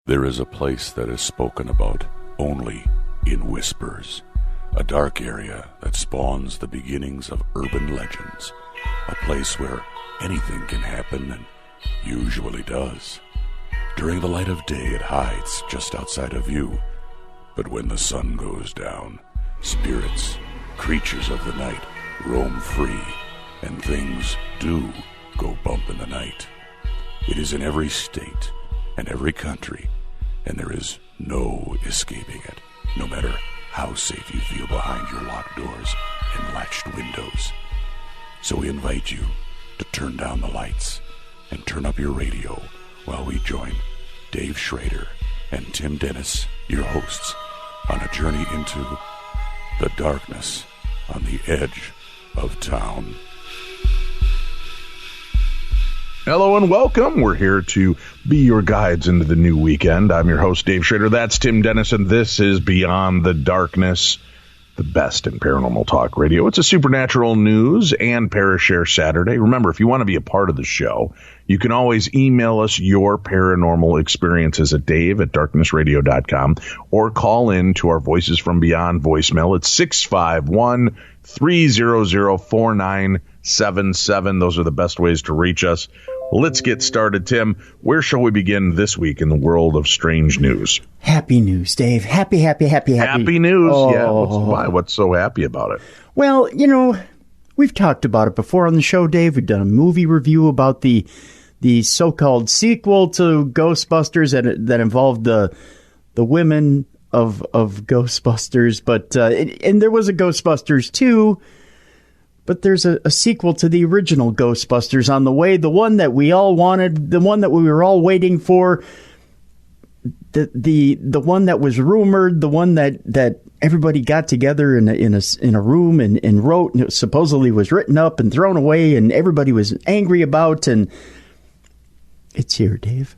There is a place that is spoken about only in whispers, a dark area that spawns the beginnings of urban legends, a place where anything can happen and usually does. During the light of day, it hides just outside of view, but when the sun goes down, spirits, creatures of the night, roam free, and things do go bump in the night. It is in every state and every country, and there is no escaping it, no matter how safe you feel behind your locked doors and latched windows. So we invite you to turn down the lights and turn up your radio while we join Dave Schrader and Tim Dennis, your hosts, on a journey into the darkness on the edge of town. Hello and welcome. We're here to be your guides into the new weekend. I'm your host, Dave Schrader. That's Tim Dennis, and this is Beyond the Darkness, the best in paranormal talk radio. It's a supernatural news and ParaShare Saturday. Remember, if you want to be a part of the show, you can always email us your paranormal experiences at dave@darknessradio.com or call in to our Voices from Beyond voicemail at 651-300-4977. Those are the best ways to reach us. Let's get started, Tim. Where shall we begin this week in the world of strange news? Happy news, Dave. Happy. Happy news, oh. Yeah. What's so happy about it? Well, you know, we've talked about it before on the show, Dave. We've done a movie review about the so-called sequel to Ghostbusters that involved the women of Ghostbusters. But and there was a Ghostbusters 2. But there's a sequel to the original Ghostbusters on the way, the one that we all wanted, the one that we were all waiting for, the one that was rumored, the one that everybody got together in a room and wrote, and it supposedly was written up and thrown away, and everybody was angry about, and it's here, Dave.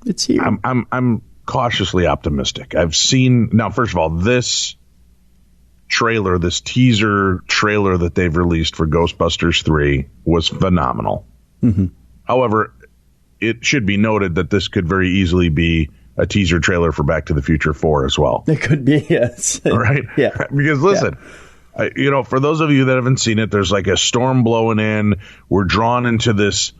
It's here. I'm cautiously optimistic. I've seen now. First of all, this teaser trailer that they've released for Ghostbusters 3 was phenomenal. Mm-hmm. However, it should be noted that this could very easily be a teaser trailer for Back to the Future 4 as well. It could be, yes. Right? Yeah. Because listen, for those of you that haven't seen it, there's like a storm blowing in. We're drawn into this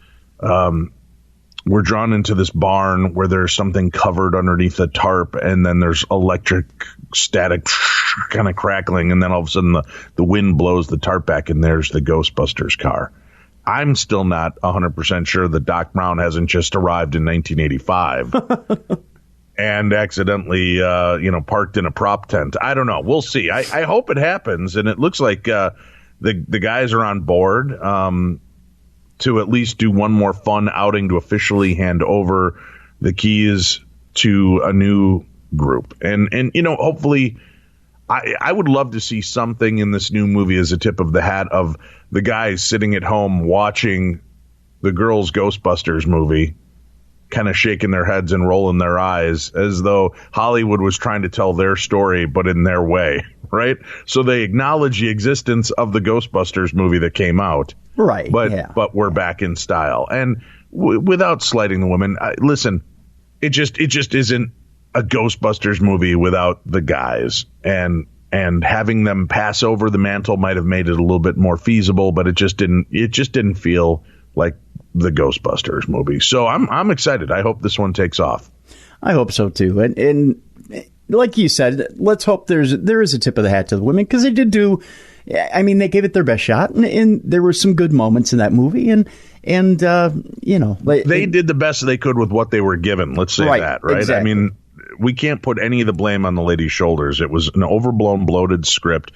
barn where there's something covered underneath the tarp, and then there's electric static kind of crackling, and then all of a sudden the wind blows the tarp back, and there's the Ghostbusters car. I'm still not 100% sure that Doc Brown hasn't just arrived in 1985 and accidentally, parked in a prop tent. I don't know. We'll see. I hope it happens, and it looks like the guys are on board to at least do one more fun outing to officially hand over the keys to a new group. And hopefully I would love to see something in this new movie as a tip of the hat of the guys sitting at home watching the girls' Ghostbusters movie, kind of shaking their heads and rolling their eyes as though Hollywood was trying to tell their story, but in their way, right? So they acknowledge the existence of the Ghostbusters movie that came out. Right. But we're back in style. And without slighting the women, listen, it just isn't a Ghostbusters movie without the guys, and having them pass over the mantle might have made it a little bit more feasible, but it just didn't feel like the Ghostbusters movie. So I'm excited. I hope this one takes off. I hope so too. And like you said, let's hope there is a tip of the hat to the women, because they did do. I mean, they gave it their best shot, and there were some good moments in that movie, and they did the best they could with what they were given. Let's say that, right? Exactly. I mean, we can't put any of the blame on the lady's shoulders. It was an overblown, bloated script.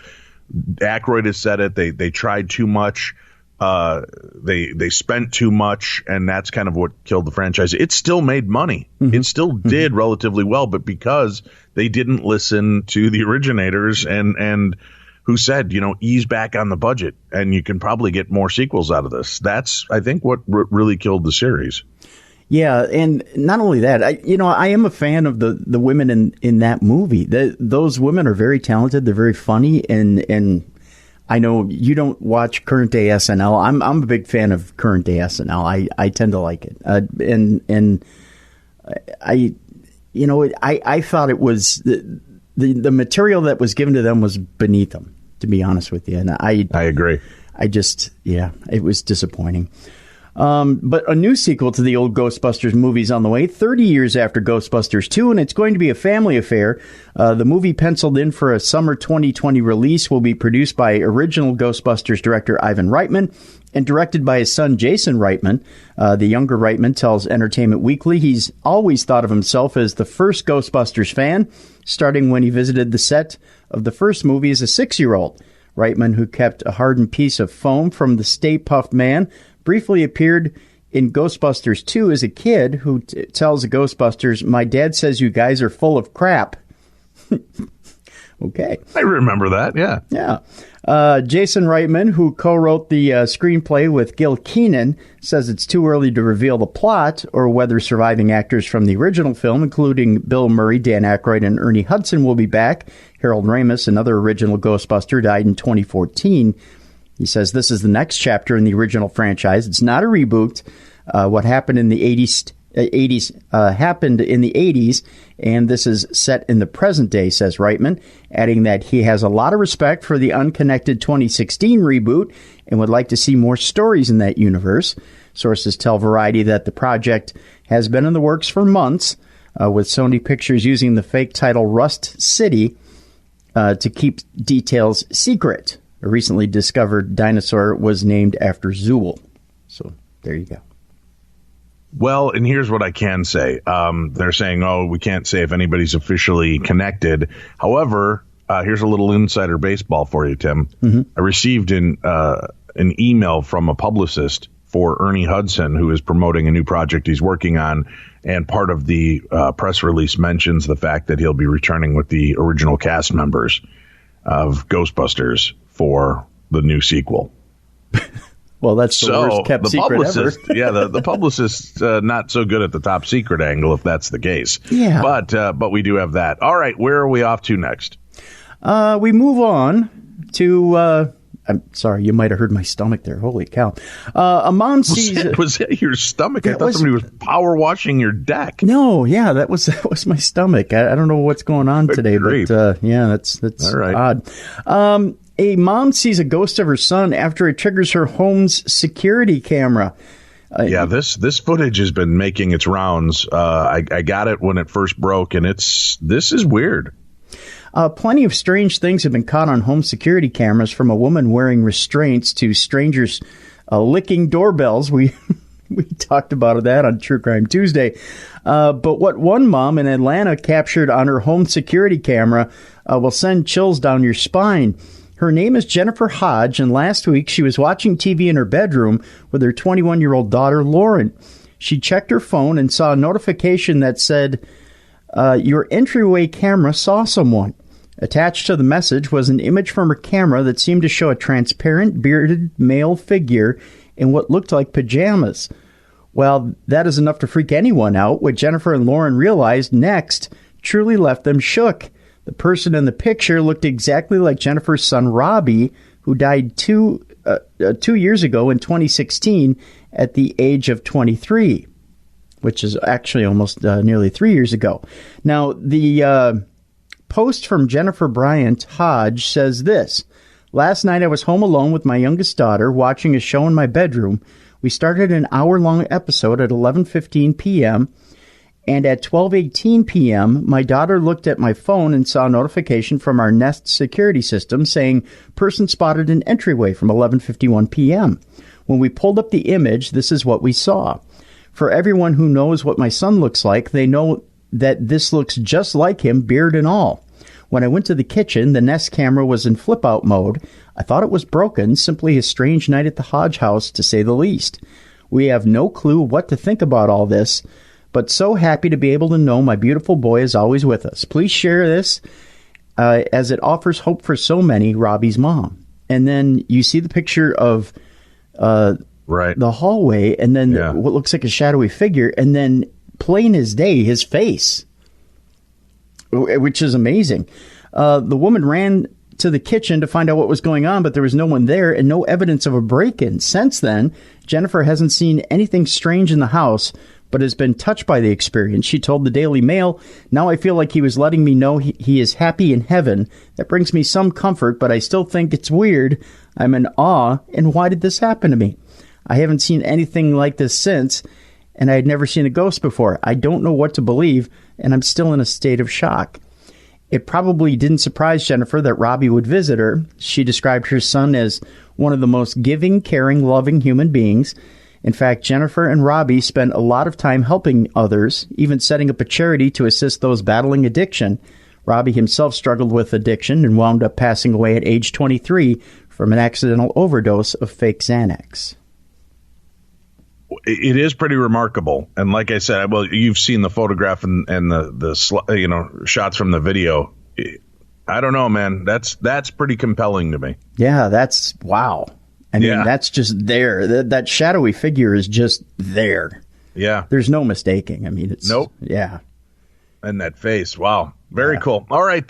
Aykroyd has said it. They tried too much. They spent too much, and that's kind of what killed the franchise. It still made money. Mm-hmm. It still did relatively well, but because they didn't listen to the originators and who said, ease back on the budget, and you can probably get more sequels out of this. That's, I think, what really killed the series. Yeah, and not only that, I am a fan of the women in that movie. Those women are very talented. They're very funny, and I know you don't watch current day SNL. I'm a big fan of current day SNL. I tend to like it, and I thought it was the material that was given to them was beneath them, to be honest with you. And I agree. It was disappointing. But a new sequel to the old Ghostbusters movies on the way, 30 years after Ghostbusters 2, and it's going to be a family affair. The movie, penciled in for a summer 2020 release, will be produced by original Ghostbusters director Ivan Reitman and directed by his son Jason Reitman. The younger Reitman tells Entertainment Weekly he's always thought of himself as the first Ghostbusters fan, starting when he visited the set of the first movie as a 6-year-old. Reitman, who kept a hardened piece of foam from the Stay Puft Man, briefly appeared in Ghostbusters 2 as a kid who tells the Ghostbusters, "My dad says you guys are full of crap." Okay. I remember that, yeah. Yeah. Jason Reitman, who co-wrote the screenplay with Gil Kenan, says it's too early to reveal the plot or whether surviving actors from the original film, including Bill Murray, Dan Aykroyd, and Ernie Hudson, will be back. Harold Ramis, another original Ghostbuster, died in 2014. He says this is the next chapter in the original franchise. It's not a reboot. What happened in the 80s happened in the 80s, and this is set in the present day, says Reitman, adding that he has a lot of respect for the unconnected 2016 reboot and would like to see more stories in that universe. Sources tell Variety that the project has been in the works for months, with Sony Pictures using the fake title Rust City to keep details secret. A recently discovered dinosaur was named after Zool. So there you go. Well, and here's what I can say. They're saying, we can't say if anybody's officially connected. However, here's a little insider baseball for you, Tim. Mm-hmm. I received an email from a publicist for Ernie Hudson, who is promoting a new project he's working on. And part of the press release mentions the fact that he'll be returning with the original cast members of Ghostbusters for the new sequel. Well, that's the worst kept secret ever. Yeah, the publicist not so good at the top secret angle, if that's the case. Yeah. But we do have that. All right, where are we off to next? We move on to... I'm sorry, you might have heard my stomach there. Holy cow. A mom sees... Was that your stomach? I thought somebody was power washing your deck. No, yeah, that was my stomach. I don't know what's going on today, but yeah, that's all right. Odd. A mom sees a ghost of her son after it triggers her home's security camera. This footage has been making its rounds. I got it when it first broke, and this is weird. Plenty of strange things have been caught on home security cameras, from a woman wearing restraints to strangers licking doorbells. We talked about that on True Crime Tuesday. But what one mom in Atlanta captured on her home security camera will send chills down your spine. Her name is Jennifer Hodge, and last week she was watching TV in her bedroom with her 21-year-old daughter, Lauren. She checked her phone and saw a notification that said, your entryway camera saw someone. Attached to the message was an image from her camera that seemed to show a transparent, bearded male figure in what looked like pajamas. Well, that is enough to freak anyone out. What Jennifer and Lauren realized next truly left them shook. The person in the picture looked exactly like Jennifer's son, Robbie, who died 2 years ago in 2016 at the age of 23, which is actually almost nearly 3 years ago. Now, the post from Jennifer Bryant Hodge says this: "Last night I was home alone with my youngest daughter watching a show in my bedroom. We started an hour-long episode at 11:15 p.m., and at 12:18 p.m., my daughter looked at my phone and saw a notification from our Nest security system saying, 'Person spotted in entryway,' from 11:51 p.m. When we pulled up the image, this is what we saw. For everyone who knows what my son looks like, they know that this looks just like him, beard and all. When I went to the kitchen, the Nest camera was in flip-out mode. I thought it was broken, simply a strange night at the Hodge house, to say the least. We have no clue what to think about all this, but so happy to be able to know my beautiful boy is always with us. Please share this as it offers hope for so many, Robbie's mom." And then you see the picture of the hallway, and then what looks like a shadowy figure, and then plain as day, his face, which is amazing. The woman ran to the kitchen to find out what was going on, but there was no one there and no evidence of a break-in. Since then, Jennifer hasn't seen anything strange in the house, but has been touched by the experience. She told the Daily Mail, "Now I feel like he was letting me know he is happy in heaven. That brings me some comfort, but I still think it's weird. I'm in awe, and why did this happen to me? I haven't seen anything like this since, and I had never seen a ghost before. I don't know what to believe, and I'm still in a state of shock." It probably didn't surprise Jennifer that Robbie would visit her. She described her son as one of the most giving, caring, loving human beings. In fact, Jennifer and Robbie spent a lot of time helping others, even setting up a charity to assist those battling addiction. Robbie himself struggled with addiction and wound up passing away at age 23 from an accidental overdose of fake Xanax. It is pretty remarkable, and like I said, well, you've seen the photograph and the shots from the video. I don't know, man. That's pretty compelling to me. Yeah, that's wow. I mean, that's just there. That shadowy figure is just there. Yeah, there's no mistaking. I mean, it's nope. Yeah, and that face. Wow, very cool. All right,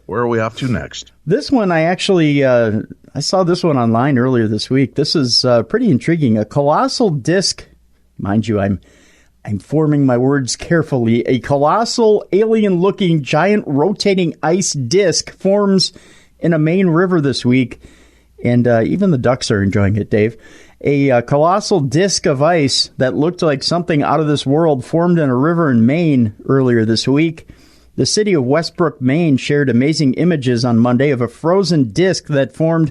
where are we off to next? This one, I actually I saw this one online earlier this week. This is pretty intriguing. A colossal disc, mind you, I'm forming my words carefully. A colossal alien-looking giant rotating ice disc forms in a Maine river this week, and even the ducks are enjoying it, Dave. A colossal disc of ice that looked like something out of this world formed in a river in Maine earlier this week. The city of Westbrook, Maine, shared amazing images on Monday of a frozen disc that formed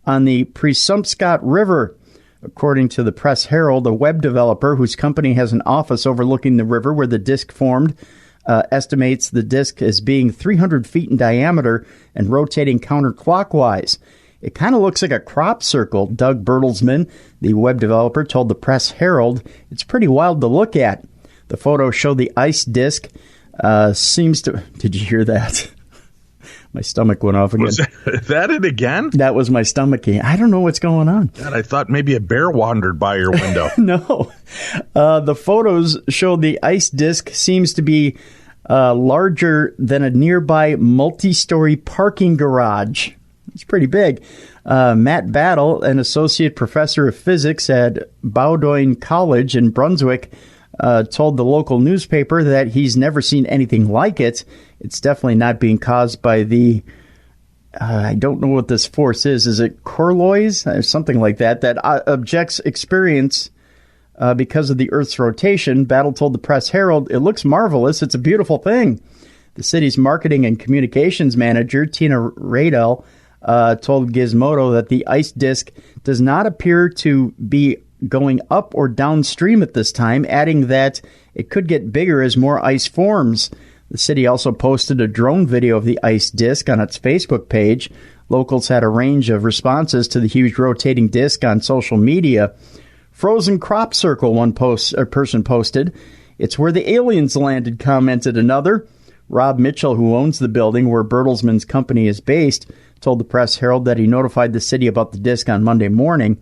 on the Presumpscot River. According to the Press Herald, a web developer whose company has an office overlooking the river where the disc formed estimates the disc as being 300 feet in diameter and rotating counterclockwise. It kind of looks like a crop circle, Doug Bertelsmann, the web developer, told the Press Herald. It's pretty wild to look at. The photos show the ice disc seems to... Did you hear that? My stomach went off again. Was that it again? That was my stomaching. I don't know what's going on. God, I thought maybe a bear wandered by your window. No. The photos show the ice disc seems to be larger than a nearby multi-story parking garage. It's pretty big. Matt Battle, an associate professor of physics at Bowdoin College in Brunswick, told the local newspaper that he's never seen anything like it. It's definitely not being caused by the, I don't know what this force is. Is it Coriolis or something like that, that objects experience because of the Earth's rotation? Battle told the Press Herald, "It looks marvelous. It's a beautiful thing." The city's marketing and communications manager, Tina Radel, told Gizmodo that the ice disk does not appear to be going up or downstream at this time, adding that it could get bigger as more ice forms. The city also posted a drone video of the ice disk on its Facebook page. Locals had a range of responses to the huge rotating disk on social media. "Frozen crop circle," one person posted. "It's where the aliens landed," commented another. Rob Mitchell, who owns the building where Bertelsmann's company is based, told the Press Herald that he notified the city about the disk on Monday morning.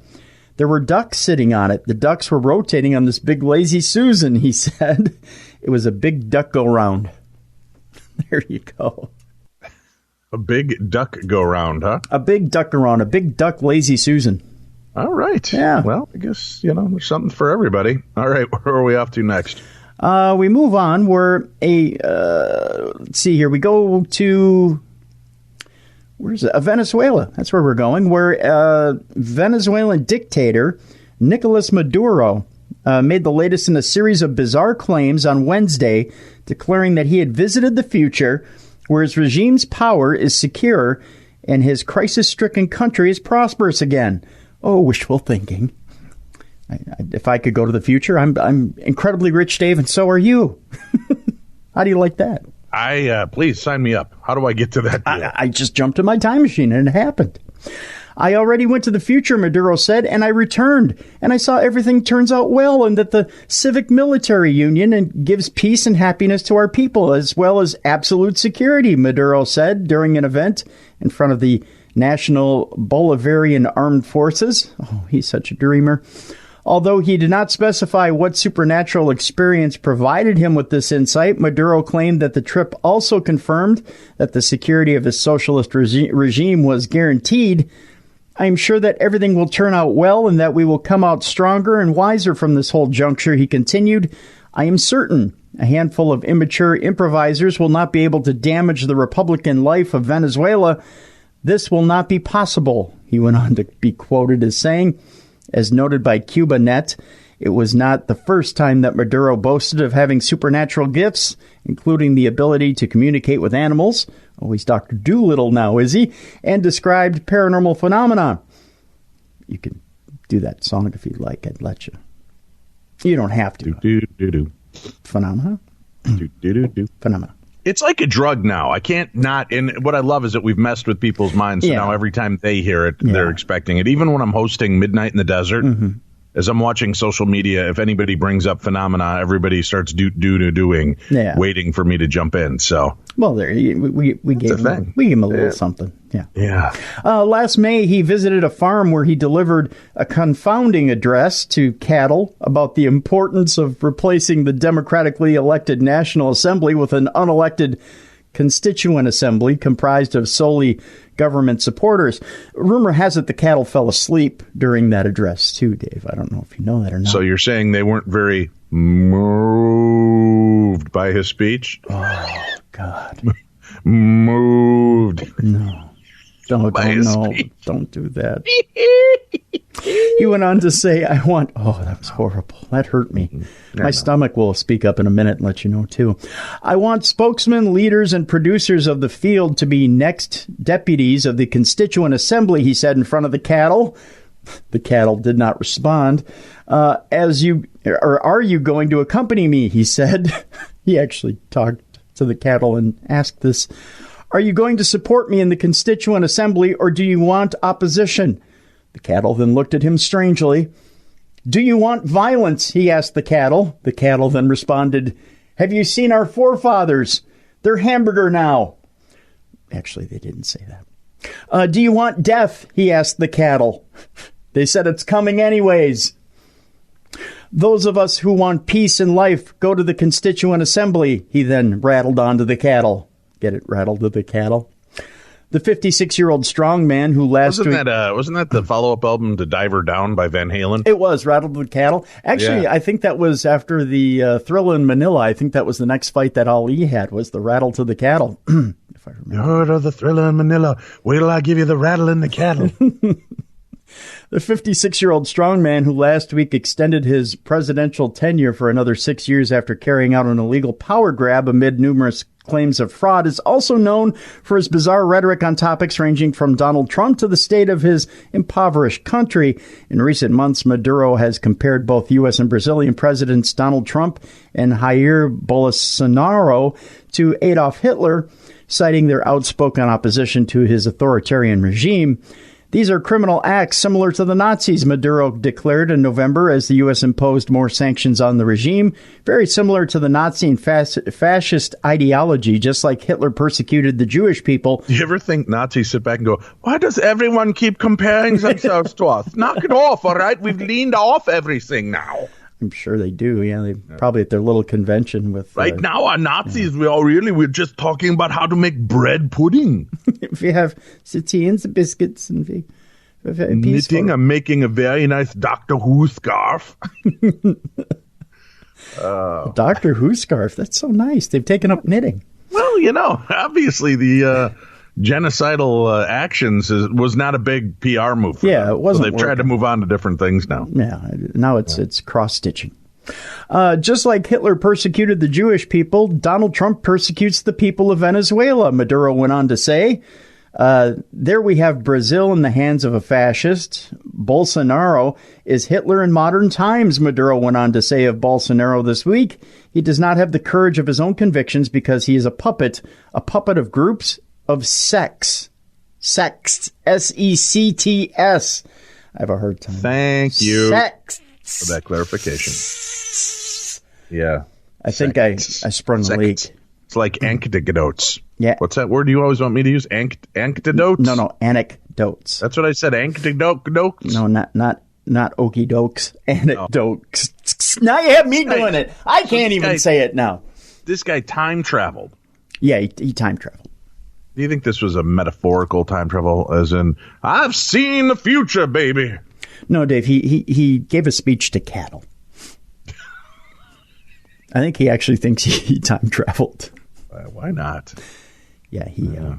"There were ducks sitting on it. The ducks were rotating on this big lazy Susan," he said. "It was a big duck go round." There you go. A big duck go round, huh? A big duck go round. A big duck lazy Susan. All right. Yeah. Well, I guess, there's something for everybody. All right. Where are we off to next? We move on. We're let's see here. We go to... Where's it? Venezuela. That's where we're going. Where Venezuelan dictator Nicolas Maduro made the latest in a series of bizarre claims on Wednesday, declaring that he had visited the future where his regime's power is secure and his crisis-stricken country is prosperous again. Oh, wishful thinking. If I could go to the future, I'm incredibly rich, Dave, and so are you. How do you like that? Please sign me up. How do I get to that deal? I just jumped in my time machine and it happened. "I already went to the future," Maduro said, "and I returned, and I saw everything turns out well and that the civic military union and gives peace and happiness to our people as well as absolute security," Maduro said during an event in front of the National Bolivarian Armed Forces. Oh, he's such a dreamer. Although he did not specify what supernatural experience provided him with this insight, Maduro claimed that the trip also confirmed that the security of his socialist regime was guaranteed. "I'm sure that everything will turn out well and that we will come out stronger and wiser from this whole juncture," he continued. I am certain a handful of immature improvisers will not be able to damage the Republican life of Venezuela. This will not be possible, he went on to be quoted as saying. As noted by CubaNet, it was not the first time that Maduro boasted of having supernatural gifts, including the ability to communicate with animals. Oh, he's Dr. Doolittle now, is he? And described paranormal phenomena. You can do that song if you'd like. I'd let you. You don't have to. Phenomena? Phenomena. It's like a drug now. I can't not. And what I love is that we've messed with people's minds. So now every time they hear it, they're expecting it. Even when I'm hosting Midnight in the Desert, as I'm watching social media, if anybody brings up phenomena, everybody starts doing, waiting for me to jump in. So, well, there we gave him a little something. Yeah. Last May, he visited a farm where he delivered a confounding address to cattle about the importance of replacing the democratically elected National Assembly with an unelected Constituent Assembly comprised of solely government supporters. Rumor has it the cattle fell asleep during that address, too, Dave. I don't know if you know that or not. So you're saying they weren't very moved by his speech? Oh, God. Moved. No. Don't do that. He went on to say, that was horrible. That hurt me. My stomach will speak up in a minute and let you know, too. I want spokesmen, leaders, and producers of the field to be next deputies of the Constituent Assembly, he said in front of the cattle. The cattle did not respond. Are you going to accompany me, he said. He actually talked to the cattle and asked this. Are you going to support me in the Constituent Assembly, or do you want opposition? The cattle then looked at him strangely. Do you want violence? He asked the cattle. The cattle then responded, have you seen our forefathers? They're hamburger now. Actually, they didn't say that. Do you want death? He asked the cattle. They said it's coming anyways. Those of us who want peace in life go to the Constituent Assembly, he then rattled on to the cattle. Get it, rattled to the cattle. The 56-year-old strongman who wasn't that the follow-up album to Diver Down by Van Halen? It was, Rattled with Cattle. Actually, I think that was after the Thrilla in Manila. I think that was the next fight that Ali had, was the Rattle to the Cattle. If I remember. You heard of the Thrilla in Manila. Wait till I give you the rattle in the cattle. The 56-year-old strongman who last week extended his presidential tenure for another 6 years after carrying out an illegal power grab amid numerous claims of fraud is also known for his bizarre rhetoric on topics ranging from Donald Trump to the state of his impoverished country. In recent months, Maduro has compared both U.S. and Brazilian presidents Donald Trump and Jair Bolsonaro to Adolf Hitler, citing their outspoken opposition to his authoritarian regime. These are criminal acts similar to the Nazis, Maduro declared in November as the U.S. imposed more sanctions on the regime, very similar to the Nazi and fascist ideology, just like Hitler persecuted the Jewish people. Do you ever think Nazis sit back and go, why does everyone keep comparing themselves to us? Knock it off, all right? We've leaned off everything now. I'm sure they do. Yeah, they probably at their little convention with. Right now, our Nazis, we're just talking about how to make bread pudding. If you have satines, biscuits, and knitting, I'm making a very nice Doctor Who scarf. Doctor Who scarf. That's so nice. They've taken up knitting. Well, obviously the genocidal actions was not a big PR move for them. It wasn't. So they've tried to move on to different things now. Yeah, now it's cross-stitching. Just like Hitler persecuted the Jewish people, Donald Trump persecutes the people of Venezuela, Maduro went on to say. There we have Brazil in the hands of a fascist. Bolsonaro is Hitler in modern times, Maduro went on to say of Bolsonaro this week. He does not have the courage of his own convictions because he is a puppet of groups of sects. Sects. S-E-C-T-S. I have a hard time. Thank you Sects. for that clarification. Yeah. I think I sprung a leak. It's like anecdotes. Yeah. What's that word you always want me to use? Anecdotes? No, anecdotes. That's what I said. Anecdotes. No, not okie dokes. Anecdotes. Now you have me doing it. I can't even say it now. This guy time traveled. Yeah, he time traveled. Do you think this was a metaphorical time travel, as in, I've seen the future, baby? No, Dave, he gave a speech to cattle. I think he actually thinks he time traveled. Why not? Yeah, yeah.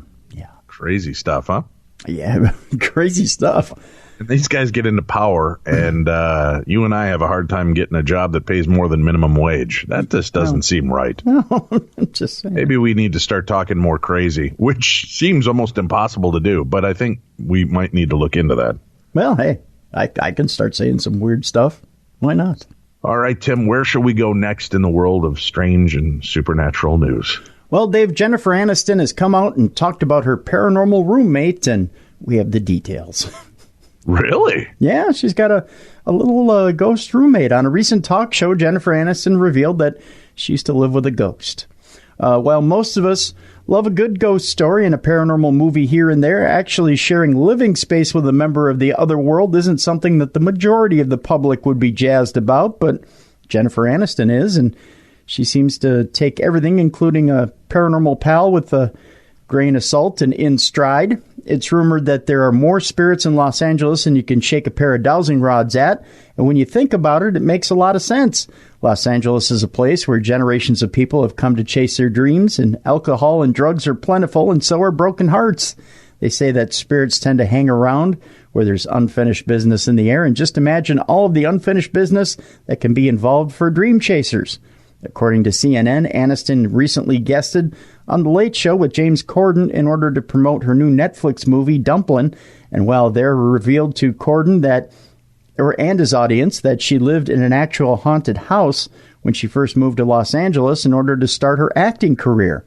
Crazy stuff, huh? Yeah, crazy stuff. And these guys get into power, and you and I have a hard time getting a job that pays more than minimum wage. That just doesn't seem right. No, I'm just saying. Maybe we need to start talking more crazy, which seems almost impossible to do, but I think we might need to look into that. Well, hey, I can start saying some weird stuff. Why not? All right, Tim, where shall we go next in the world of strange and supernatural news? Well, Dave, Jennifer Aniston has come out and talked about her paranormal roommate, and we have the details. Really? Yeah, she's got a little ghost roommate. On a recent talk show, Jennifer Aniston revealed that she used to live with a ghost. While most of us love a good ghost story and a paranormal movie here and there, actually sharing living space with a member of the other world isn't something that the majority of the public would be jazzed about, but Jennifer Aniston is, and she seems to take everything, including a paranormal pal, with a grain of salt and in stride. It's rumored that there are more spirits in Los Angeles than you can shake a pair of dowsing rods at. And when you think about it, it makes a lot of sense. Los Angeles is a place where generations of people have come to chase their dreams, and alcohol and drugs are plentiful, and so are broken hearts. They say that spirits tend to hang around where there's unfinished business in the air, and just imagine all of the unfinished business that can be involved for dream chasers. According to CNN, Aniston recently guested on The Late Show with James Corden in order to promote her new Netflix movie, Dumplin'. And while there revealed to Corden and his audience that she lived in an actual haunted house when she first moved to Los Angeles in order to start her acting career.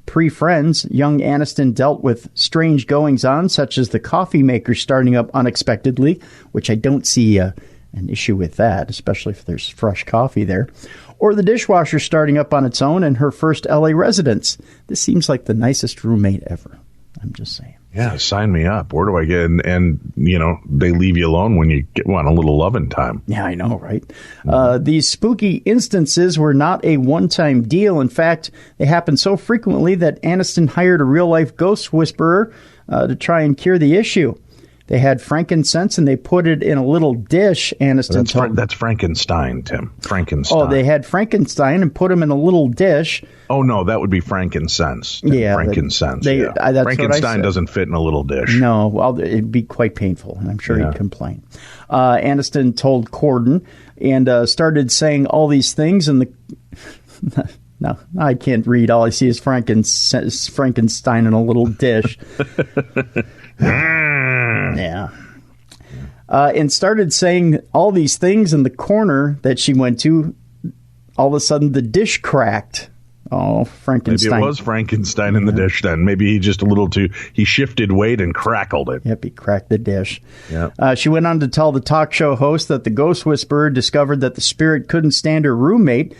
Pre-Friends, young Aniston dealt with strange goings-on, such as the coffee maker starting up unexpectedly, which I don't see an issue with that, especially if there's fresh coffee there, or the dishwasher starting up on its own in her first LA residence. This seems like the nicest roommate ever. I'm just saying. Yeah, sign me up. Where do I get? And you know, they leave you alone when you want a little loving time. Yeah, I know, right? These spooky instances were not a one-time deal. In fact, they happened so frequently that Aniston hired a real-life ghost whisperer to try and cure the issue. They had frankincense, and they put it in a little dish, Aniston told. That's Frankenstein, Tim. Frankenstein. Oh, they had Frankenstein and put him in a little dish. Oh, no, that would be frankincense. Tim. Yeah. Frankincense, that's Frankenstein doesn't fit in a little dish. No, well, it'd be quite painful, and I'm sure he'd complain. Aniston told Corden and started saying all these things, and No, I can't read. All I see is Frankenstein in a little dish. Yeah. And started saying all these things in the corner that she went to. All of a sudden, the dish cracked. Oh, Frankenstein. Maybe it was Frankenstein in the dish then. Maybe he shifted weight and crackled it. Yep, he cracked the dish. Yep. She went on to tell the talk show host that the ghost whisperer discovered that the spirit couldn't stand her roommate.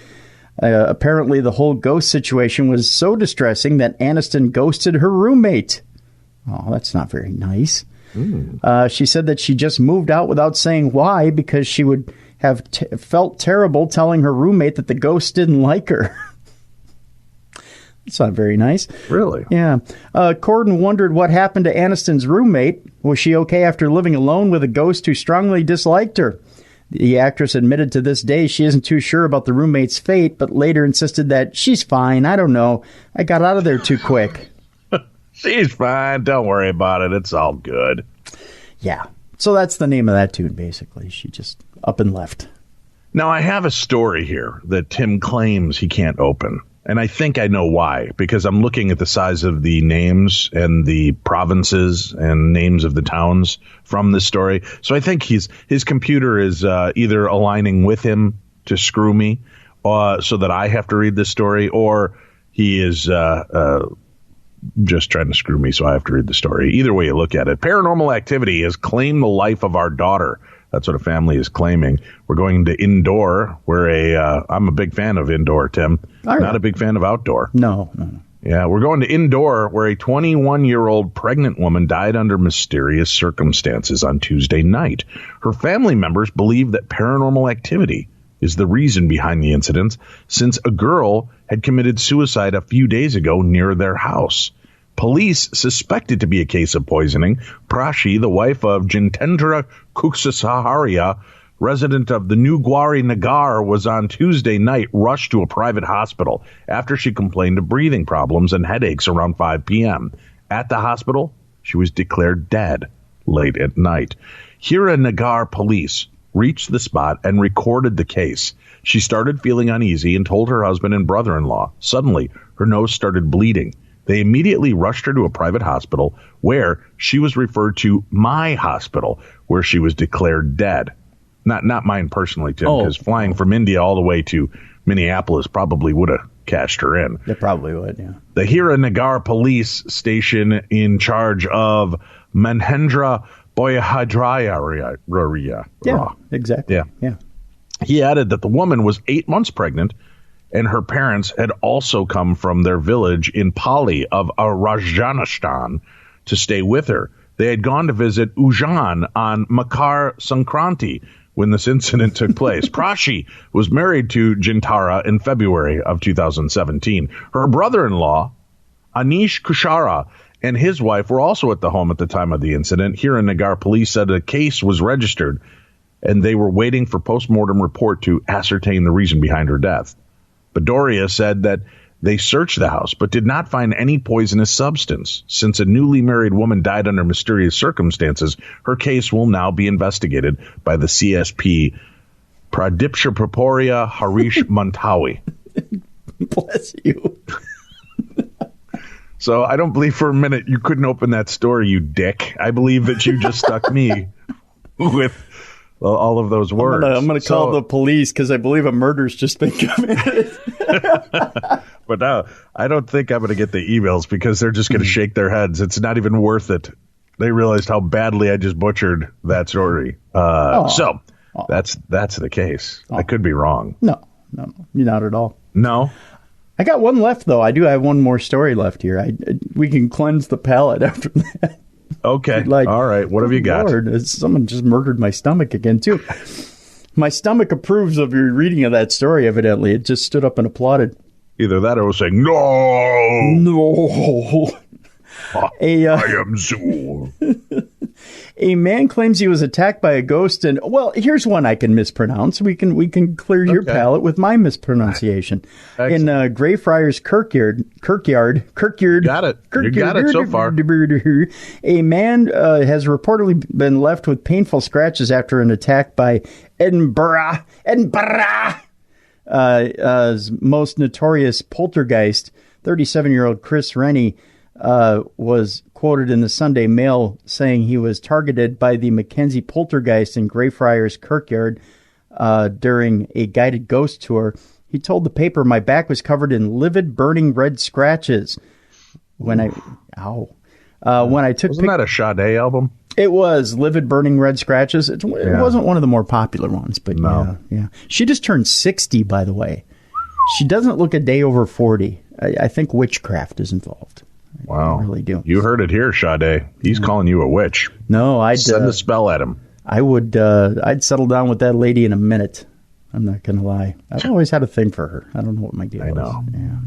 Apparently, the whole ghost situation was so distressing that Aniston ghosted her roommate. Oh, that's not very nice. She said that she just moved out without saying why, because she would have felt terrible telling her roommate that the ghost didn't like her. It's not very nice. Really? Yeah. Corden wondered what happened to Aniston's roommate. Was she okay after living alone with a ghost who strongly disliked her? The actress admitted to this day she isn't too sure about the roommate's fate, but later insisted that she's fine. I don't know. I got out of there too quick. She's fine. Don't worry about it. It's all good. Yeah. So that's the name of that tune, basically. She just up and left. Now, I have a story here that Tim claims he can't open. And I think I know why, because I'm looking at the size of the names and the provinces and names of the towns from this story. So I think his computer is either aligning with him to screw me so that I have to read this story, or he is just trying to screw me so I have to read the story. Either way you look at it. Paranormal activity has claimed the life of our daughter. That's what a family is claiming. We're going to indoor. I'm a big fan of indoor, Tim. Not a big fan of outdoor. No. Yeah, we're going to indoor where a 21-year-old pregnant woman died under mysterious circumstances on Tuesday night. Her family members believe that paranormal activity is the reason behind the incident, since a girl had committed suicide a few days ago near their house. Police suspect it to be a case of poisoning. Prashi, the wife of Jitendra Kuksaharia, resident of the New Gwari Nagar, was on Tuesday night rushed to a private hospital after she complained of breathing problems and headaches around 5 p.m. At the hospital, she was declared dead late at night. Hira Nagar police reached the spot and recorded the case. She started feeling uneasy and told her husband and brother-in-law. Suddenly, her nose started bleeding. They immediately rushed her to a private hospital where she was referred to my hospital, where she was declared dead. Not mine personally, Tim, because flying from India all the way to Minneapolis probably would have cashed her in. They probably would, yeah. The Hira Nagar police station in charge of Mahendra Boyahadraya. Yeah, exactly. Yeah. He added that the woman was 8 months pregnant, and her parents had also come from their village in Pali of Rajasthan to stay with her. They had gone to visit Ujjain on Makar Sankranti when this incident took place. Prashi was married to Jintara in February of 2017. Her brother-in-law, Anish Kushara, and his wife were also at the home at the time of the incident. Here in Nagar, police said a case was registered, and they were waiting for post-mortem report to ascertain the reason behind her death. Badoria said that they searched the house but did not find any poisonous substance. Since a newly married woman died under mysterious circumstances, her case will now be investigated by the CSP Pradipsha Praporia Harish Mantawi. Bless you. So I don't believe for a minute you couldn't open that story, you dick. I believe that you just stuck me with all of those words. I'm going to call the police because I believe a murder's just been committed. But now I don't think I'm going to get the emails because they're just going to shake their heads. It's not even worth it. They realized how badly I just butchered that story. So that's the case. I could be wrong. No, you're not at all. No. I got one left, though. I do have one more story left here. We can cleanse the palate after that. Okay. All right. What have you got? Lord, someone just murdered my stomach again, too. My stomach approves of your reading of that story, evidently. It just stood up and applauded. Either that or it was saying, no. No. I am Zool. A man claims he was attacked by a ghost, and well, here's one I can mispronounce. We can clear your palate with my mispronunciation. Excellent. In Greyfriars Kirkyard. Got it. You got it so far. A man has reportedly been left with painful scratches after an attack by Edinburgh's most notorious poltergeist. 37-year-old Chris Rennie was quoted in the Sunday Mail saying he was targeted by the Mackenzie poltergeist in Greyfriars Kirkyard during a guided ghost tour. He told the paper, "My back was covered in livid, burning red scratches when I took." Wasn't that a Sade album? It was Livid, Burning Red Scratches. It wasn't one of the more popular ones, but no. Yeah. She just turned 60, by the way. She doesn't look a day over 40. I think witchcraft is involved. Wow. I really do. You heard it here, Sade. He's calling you a witch. No, I'd send the spell at him. I would. I'd settle down with that lady in a minute. I'm not going to lie. I've always had a thing for her. I don't know what my deal is. I know. Yeah.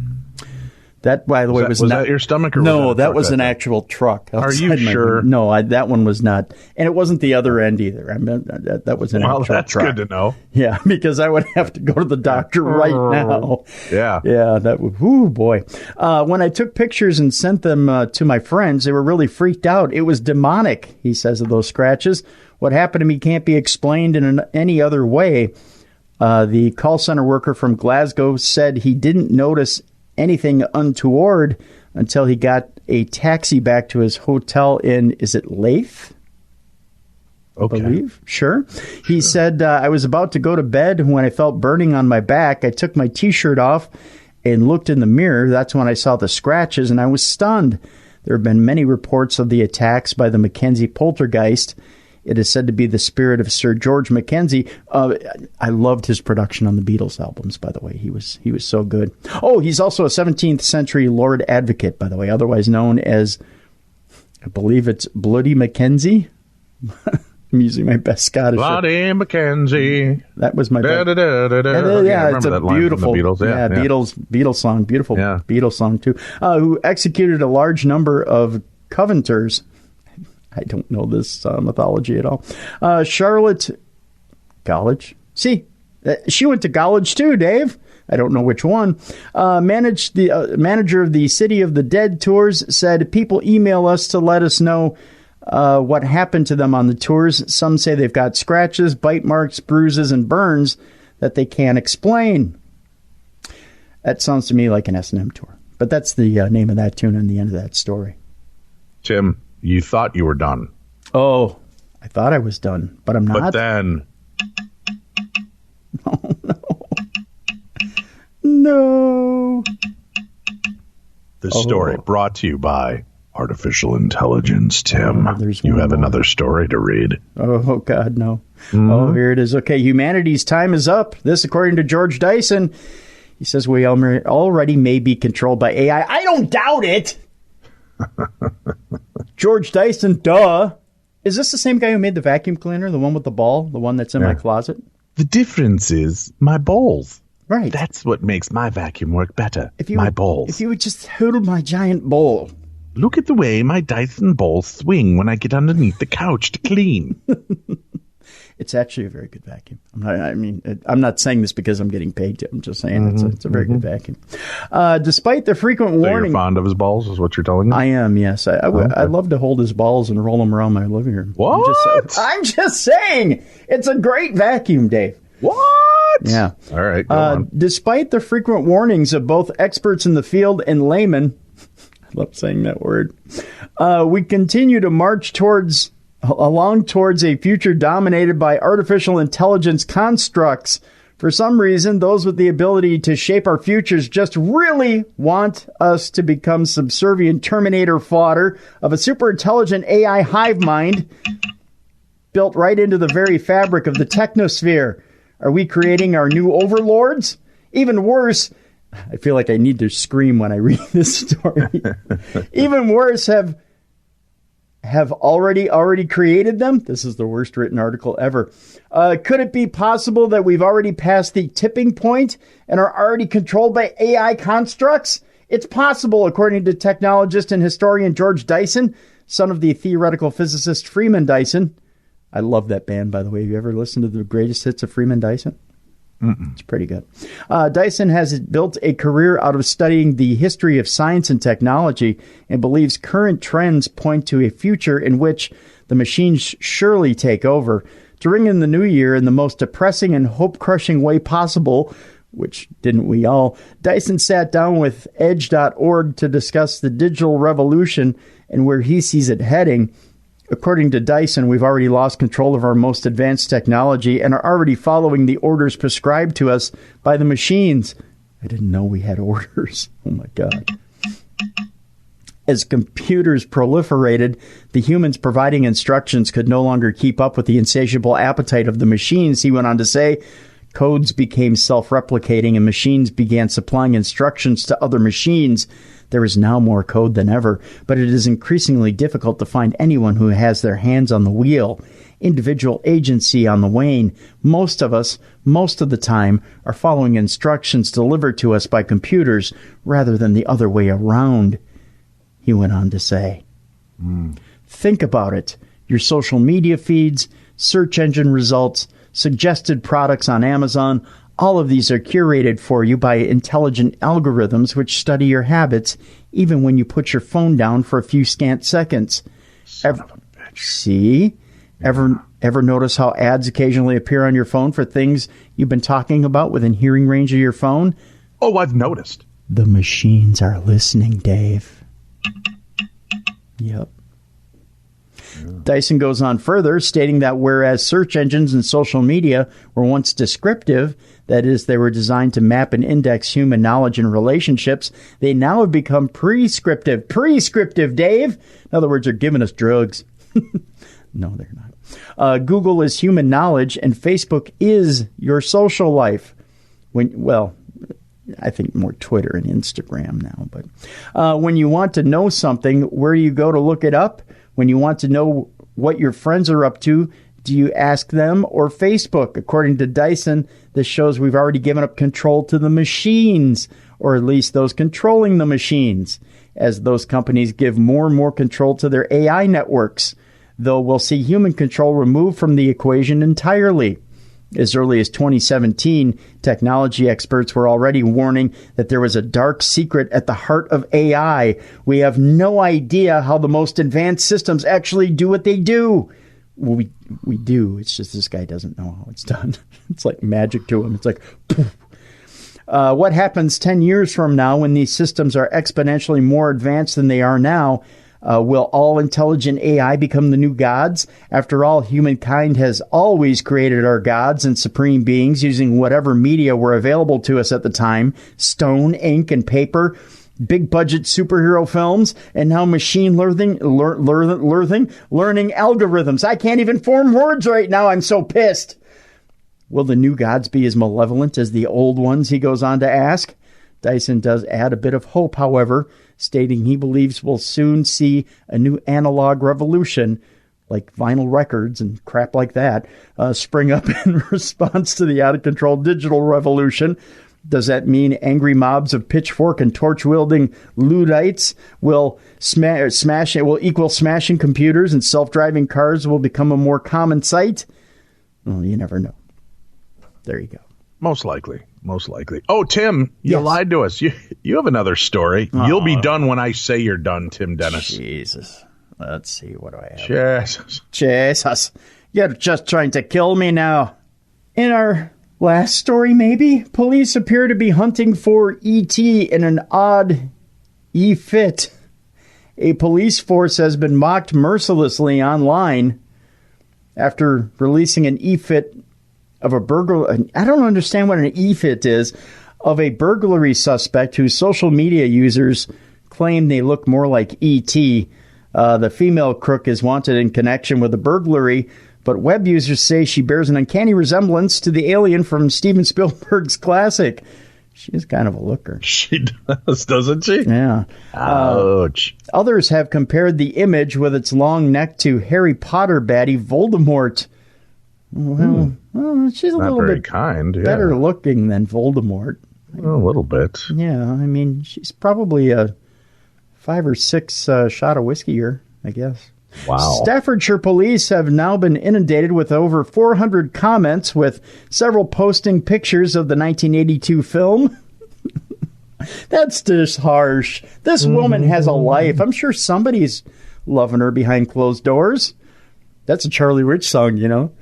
That, by the way, was not... Was that your stomach? Or no, was that was an actual truck. Are you sure? No, that one was not. And it wasn't the other end either. I mean, that was an actual truck. Well, that's good to know. Yeah, because I would have to go to the doctor right now. Yeah. Yeah, that would, whoo, boy. When I took pictures and sent them to my friends, they were really freaked out. It was demonic, he says, of those scratches. What happened to me can't be explained in any other way. The call center worker from Glasgow said he didn't notice anything untoward until he got a taxi back to his hotel in, is it Leith? Okay. I believe. Sure. He said, I was about to go to bed when I felt burning on my back. I took my T-shirt off and looked in the mirror. That's when I saw the scratches, and I was stunned. There have been many reports of the attacks by the Mackenzie poltergeist. It is said to be the spirit of Sir George Mackenzie. I loved his production on the Beatles albums, by the way. He was so good. Oh, he's also a 17th century Lord Advocate, by the way, otherwise known as, I believe it's Bloody Mackenzie. I'm using my best Scottish. Bloody Mackenzie. That was my best. Yeah, it's a beautiful Beatles. Yeah. Beatles song. Beautiful Beatles song, too. Who executed a large number of Covenanters. I don't know this mythology at all. Charlotte College. See, she went to college too, Dave. I don't know which one. Manager of the City of the Dead tours said people email us to let us know what happened to them on the tours. Some say they've got scratches, bite marks, bruises, and burns that they can't explain. That sounds to me like an S&M tour. But that's the name of that tune and the end of that story. Tim, you thought you were done. Oh, I thought I was done, but I'm not. But then... Oh, no. No. This story brought to you by artificial intelligence, Tim. You have another story to read. Oh, God, no. Oh, here it is. Okay, humanity's time is up. This, according to George Dyson, he says we already may be controlled by AI. I don't doubt it. George Dyson, duh. Is this the same guy who made the vacuum cleaner, the one with the ball, the one that's in my closet? The difference is my balls. Right. That's what makes my vacuum work better. My balls. If you would just hold my giant bowl. Look at the way my Dyson balls swing when I get underneath the couch to clean. It's actually a very good vacuum. I'm not saying this because I'm getting paid to. I'm just saying it's a very good vacuum. Despite the frequent warning... So you're fond of his balls is what you're telling me? I am, yes. I'd love to hold his balls and roll them around my living room. What? I'm just saying. It's a great vacuum, Dave. What? Yeah. All right, go on. Despite the frequent warnings of both experts in the field and laymen, I love saying that word, we continue to march towards a future dominated by artificial intelligence constructs. For some reason, those with the ability to shape our futures just really want us to become subservient Terminator fodder of a super intelligent AI hive mind built right into the very fabric of the technosphere. Are we creating our new overlords? Even worse, I feel like I need to scream when I read this story. Even worse, have already created them? This is the worst written article ever. Could it be possible that we've already passed the tipping point and are already controlled by AI constructs? It's possible, according to technologist and historian George Dyson, son of the theoretical physicist Freeman Dyson. I love that band, by the way. Have you ever listened to the greatest hits of Freeman Dyson? It's pretty good. Dyson has built a career out of studying the history of science and technology and believes current trends point to a future in which the machines surely take over. To ring in the new year in the most depressing and hope-crushing way possible, which didn't we all, Dyson sat down with Edge.org to discuss the digital revolution and where he sees it heading. According to Dyson, we've already lost control of our most advanced technology and are already following the orders prescribed to us by the machines. I didn't know we had orders. Oh, my God. As computers proliferated, the humans providing instructions could no longer keep up with the insatiable appetite of the machines, he went on to say. Codes became self-replicating and machines began supplying instructions to other machines. There is now more code than ever, but it is increasingly difficult to find anyone who has their hands on the wheel. Individual agency on the wane. Most of us, most of the time, are following instructions delivered to us by computers rather than the other way around, he went on to say. Think about it. Your social media feeds, search engine results, suggested products on Amazon, all of these are curated for you by intelligent algorithms which study your habits, even when you put your phone down for a few scant seconds. See? Ever notice how ads occasionally appear on your phone for things you've been talking about within hearing range of your phone? Oh, I've noticed. The machines are listening, Dave. Yep. Dyson goes on further, stating that whereas search engines and social media were once descriptive, that is, they were designed to map and index human knowledge and relationships, they now have become prescriptive. Prescriptive, Dave! In other words, they're giving us drugs. No, they're not. Google is human knowledge, and Facebook is your social life. I think more Twitter and Instagram now. But when you want to know something, where do you go to look it up? When you want to know what your friends are up to, do you ask them or Facebook? According to Dyson, this shows we've already given up control to the machines, or at least those controlling the machines, as those companies give more and more control to their AI networks, though we'll see human control removed from the equation entirely. As early as 2017, technology experts were already warning that there was a dark secret at the heart of AI. We have no idea how the most advanced systems actually do what they do. Well, we do. It's just this guy doesn't know how it's done. It's like magic to him. It's like, poof. What happens 10 years from now when these systems are exponentially more advanced than they are now? Will all intelligent AI become the new gods? After all, humankind has always created our gods and supreme beings using whatever media were available to us at the time. Stone, ink, and paper. Big budget superhero films. And now machine learning algorithms. I can't even form words right now. I'm so pissed. Will the new gods be as malevolent as the old ones, he goes on to ask. Dyson does add a bit of hope, however, stating he believes we'll soon see a new analog revolution, like vinyl records and crap like that, spring up in response to the out-of-control digital revolution. Does that mean angry mobs of pitchfork and torch-wielding Luddites will equal smashing computers and self-driving cars will become a more common sight? Well, you never know. There you go. Most likely. Oh, Tim, you lied to us. You have another story. You'll be done when I say you're done, Tim Dennis. Jesus. Let's see. What do I have? Jesus. You're just trying to kill me now. In our last story, maybe, police appear to be hunting for E.T. in an odd E-fit. A police force has been mocked mercilessly online after releasing an E-fit of a burglar. I don't understand what an E-fit is, of a burglary suspect whose social media users claim they look more like E.T. The female crook is wanted in connection with the burglary, but web users say she bears an uncanny resemblance to the alien from Steven Spielberg's classic. She is kind of a looker. She does, doesn't she? Yeah. Ouch. Others have compared the image with its long neck to Harry Potter baddie Voldemort. Well, she's a little bit better looking than Voldemort. A little bit. Yeah, I mean, she's probably a 5 or 6 shot of whiskey here, I guess. Wow. Staffordshire police have now been inundated with over 400 comments, with several posting pictures of the 1982 film. That's just harsh. This woman has a life. I'm sure somebody's loving her behind closed doors. That's a Charlie Rich song, you know.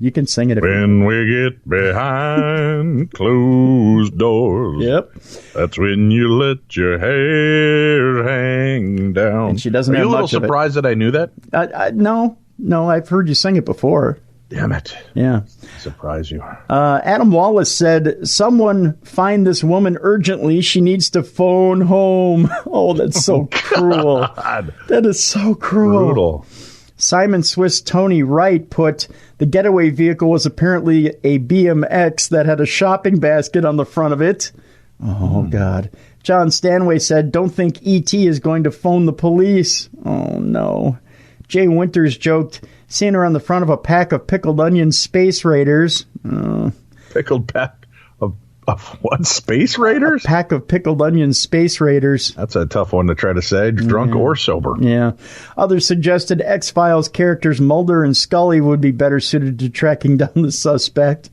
You can sing it. When we get behind closed doors. Yep. That's when you let your hair hang down. And she doesn't have much of it. Are you a little surprised that I knew that? No, I've heard you sing it before. Damn it. Yeah. Surprise you. Adam Wallace said, "Someone find this woman urgently. She needs to phone home." Oh, that's so cruel. God. That is so cruel. Brutal. Simon Swiss Tony Wright put, the getaway vehicle was apparently a BMX that had a shopping basket on the front of it. Oh, God. John Stanway said, don't think E.T. is going to phone the police. Oh, no. Jay Winters joked, seeing her on the front of a pack of pickled onion Space Raiders. Pickled pack of what? Space Raiders? A pack of pickled onion Space Raiders. That's a tough one to try to say, drunk or sober. Yeah. Others suggested X-Files characters Mulder and Scully would be better suited to tracking down the suspect.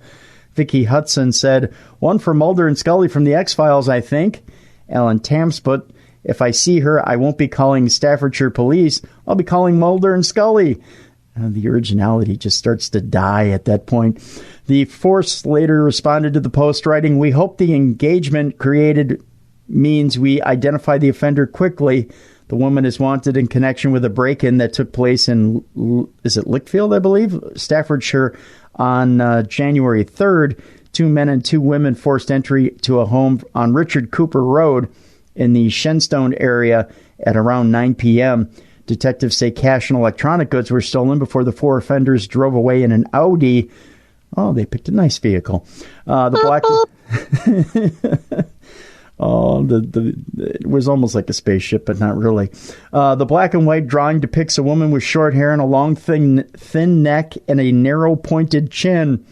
Vicky Hudson said, one for Mulder and Scully from the X-Files, I think. Alan Tamms put, if I see her, I won't be calling Staffordshire police. I'll be calling Mulder and Scully. The originality just starts to die at that point. The force later responded to the post, writing, we hope the engagement created means we identify the offender quickly. The woman is wanted in connection with a break-in that took place in, is it Lickfield, I believe? Staffordshire on January 3rd. 2 men and 2 women forced entry to a home on Richard Cooper Road in the Shenstone area at around 9 p.m. Detectives say cash and electronic goods were stolen before the 4 offenders drove away in an Audi. Oh, they picked a nice vehicle. The black... it was almost like a spaceship, but not really. The black and white drawing depicts a woman with short hair and a long, thin neck and a narrow, pointed chin.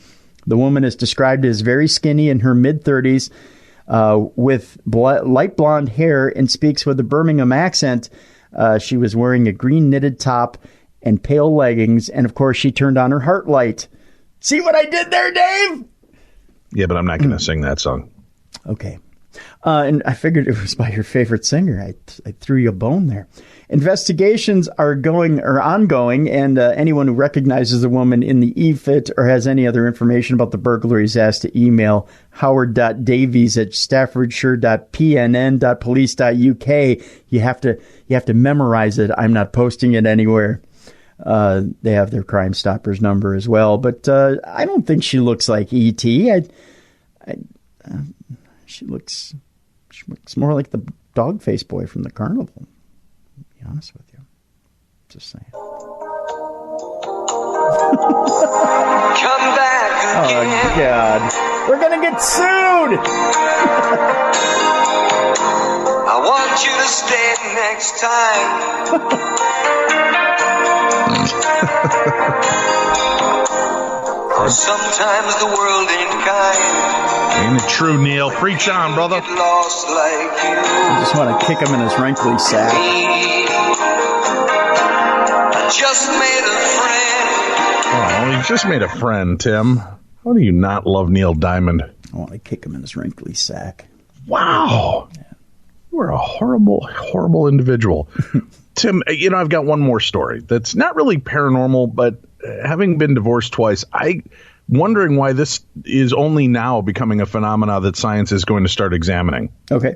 The woman is described as very skinny, in her mid-30s, with light blonde hair, and speaks with a Birmingham accent. She was wearing a green knitted top and pale leggings, and of course she turned on her heart light. See what I did there, Dave? Yeah, but I'm not going to sing that song. Okay. And I figured it was by your favorite singer. I threw you a bone there. Investigations are ongoing, and anyone who recognizes the woman in the EFIT or has any other information about the burglary is asked to email howard.davies@staffordshire.pnn.police.uk. You have to memorize it. I'm not posting it anywhere. They have their Crime Stoppers number as well, but I don't think she looks like E.T. She looks more like the dog-faced boy from the carnival, to be honest with you. Just saying. Come back again. Oh, God. We're going to get sued! I want you to stay next time. Sometimes the world ain't kind. Ain't it true, Neil? Preach on, brother. Get lost like you. I just want to kick him in his wrinkly sack. I just made a friend. Oh, he just made a friend, Tim. How do you not love Neil Diamond? I want to kick him in his wrinkly sack. Wow. Yeah. You're a horrible, horrible individual. Tim, I've got one more story that's not really paranormal, but having been divorced twice, wondering why this is only now becoming a phenomena that science is going to start examining. Okay.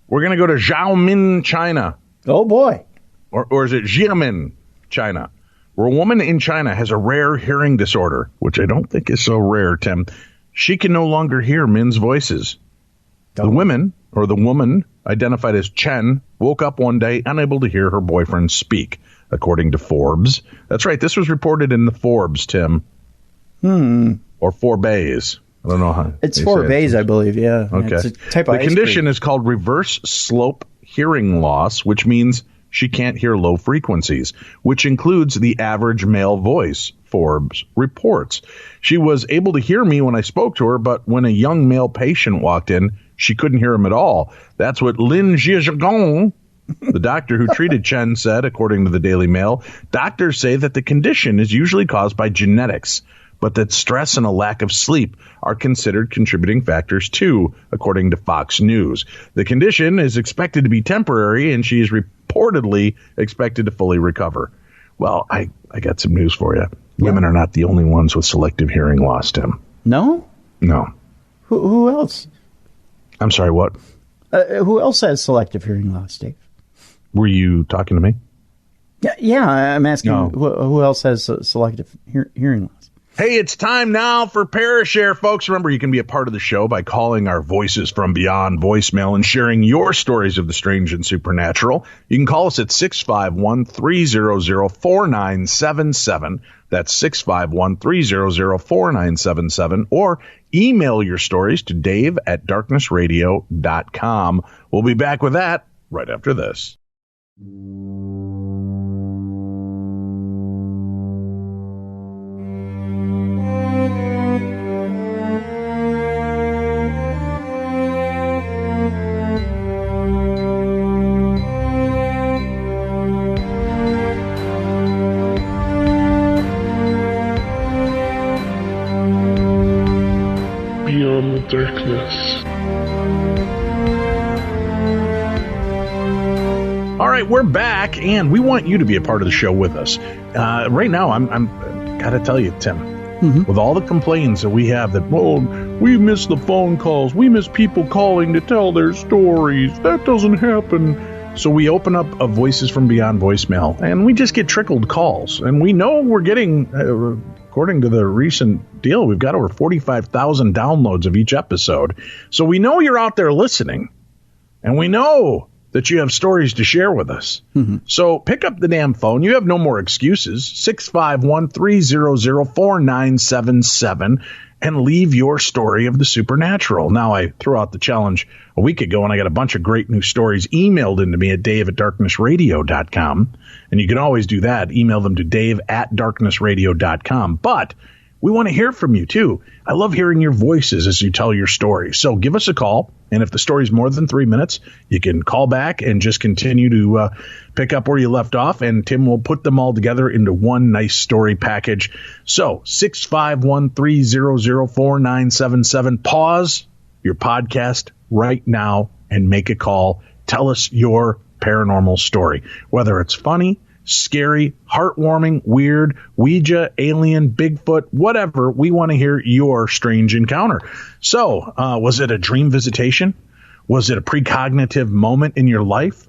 We're going to go to Xiaomin, China. Oh, boy. Or is it Xiamen, China, where a woman in China has a rare hearing disorder, which I don't think is so rare, Tim. She can no longer hear men's voices. Oh. The woman, identified as Chen, woke up one day unable to hear her boyfriend speak, according to Forbes. That's right. This was reported in the Forbes, Tim. Or Forbes. I don't know how. It's Forbes, I believe, yeah. Okay. It's a type of the condition is called reverse slope hearing loss, which means she can't hear low frequencies, which includes the average male voice, Forbes reports. She was able to hear me when I spoke to her, but when a young male patient walked in, she couldn't hear him at all. That's what Lin Jiagong, the doctor who treated Chen, said, according to the Daily Mail. Doctors say that the condition is usually caused by genetics, but that stress and a lack of sleep are considered contributing factors too, according to Fox News. The condition is expected to be temporary, and she is reportedly expected to fully recover. Well, I got some news for you. Yeah. Women are not the only ones with selective hearing loss, Tim. No? No. Who else? I'm sorry, what? Who else has selective hearing loss, Dave? Were you talking to me? Yeah, I'm asking who else has selective hearing loss. Hey, it's time now for ParaShare, folks. Remember, you can be a part of the show by calling our Voices from Beyond voicemail and sharing your stories of the strange and supernatural. You can call us at 651-300-4977. That's 651-300-4977. Or email your stories to dave@darknessradio.com. We'll be back with that right after this. Darkness. All right, we're back, and we want you to be a part of the show with us. Right now, I'm gotta tell you, Tim, with all the complaints that we have that, we miss the phone calls, we miss people calling to tell their stories. That doesn't happen. So we open up a Voices from Beyond voicemail, and we just get trickled calls, and we know we're getting. According to the recent deal, we've got over 45,000 downloads of each episode. So we know you're out there listening, and we know that you have stories to share with us. So pick up the damn phone. You have no more excuses. 651-300-4977 and leave your story of the supernatural. Now, I threw out the challenge a week ago, and I got a bunch of great new stories emailed into me at dave@darknessradio.com. And you can always do that. Email them to dave@darknessradio.com. But we want to hear from you, too. I love hearing your voices as you tell your story. So give us a call, And if the story's more than 3 minutes, you can call back and just continue to pick up where you left off, and Tim will put them all together into one nice story package. So 651-300-4977. Pause your podcast right now and make a call. Tell us your paranormal story, whether it's funny, scary, heartwarming, weird, Ouija, alien, Bigfoot, whatever. We want to hear your strange encounter. So, was it a dream visitation? Was it a precognitive moment in your life?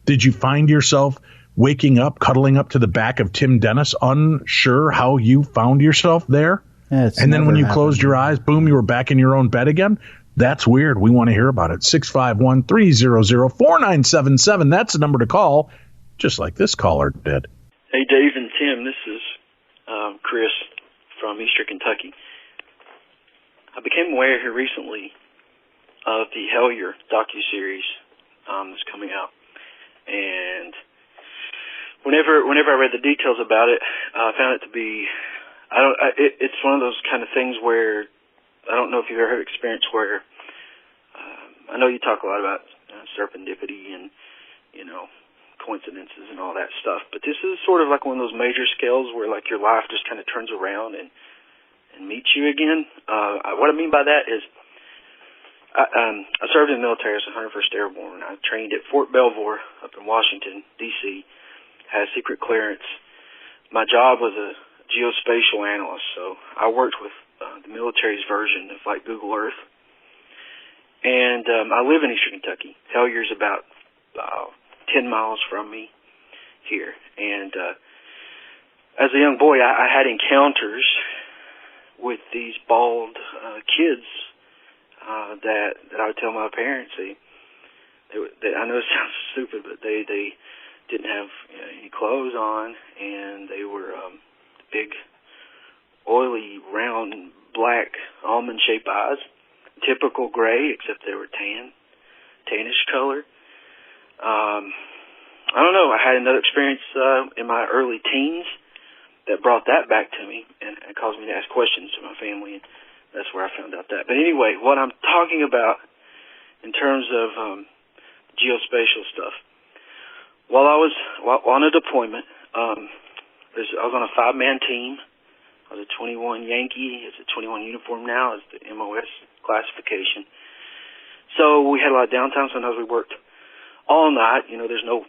Did you find yourself waking up, cuddling up to the back of Tim Dennis, unsure how you found yourself there? And then when you closed your eyes, boom, you were back in your own bed again? That's weird. We want to hear about it. 651-300-4977. That's the number to call. Just like this caller did. Hey, Dave and Tim, this is Chris from Eastern Kentucky. I became aware here recently of the Hellier docuseries that's coming out. And whenever I read the details about it, I found it to be, it's one of those kind of things where, I don't know if you've ever had experience where, I know you talk a lot about serendipity and, coincidences and all that stuff, but this is sort of like one of those major scales where like your life just kind of turns around and meets you again. What I mean by that is I served in the military as a 101st Airborne. I trained at Fort Belvoir up in Washington, D.C., had a secret clearance. My job was a geospatial analyst, so I worked with the military's version of like Google Earth. And I live in Eastern Kentucky. Hellier's about 10 miles from me here. And as a young boy, I had encounters with these bald kids that I would tell my parents. They I know it sounds stupid, but they didn't have any clothes on, and they were big, oily, round, black, almond-shaped eyes. Typical gray, except they were tannish color. I don't know. I had another experience in my early teens that brought that back to me, and it caused me to ask questions to my family, and that's where I found out that. But anyway, what I'm talking about in terms of geospatial stuff, while I was on a deployment, I was on a 5-man team. I was a 21 Yankee. It's a 21 uniform now. It's the MOS classification. So we had a lot of downtime. Sometimes we worked all night. There's no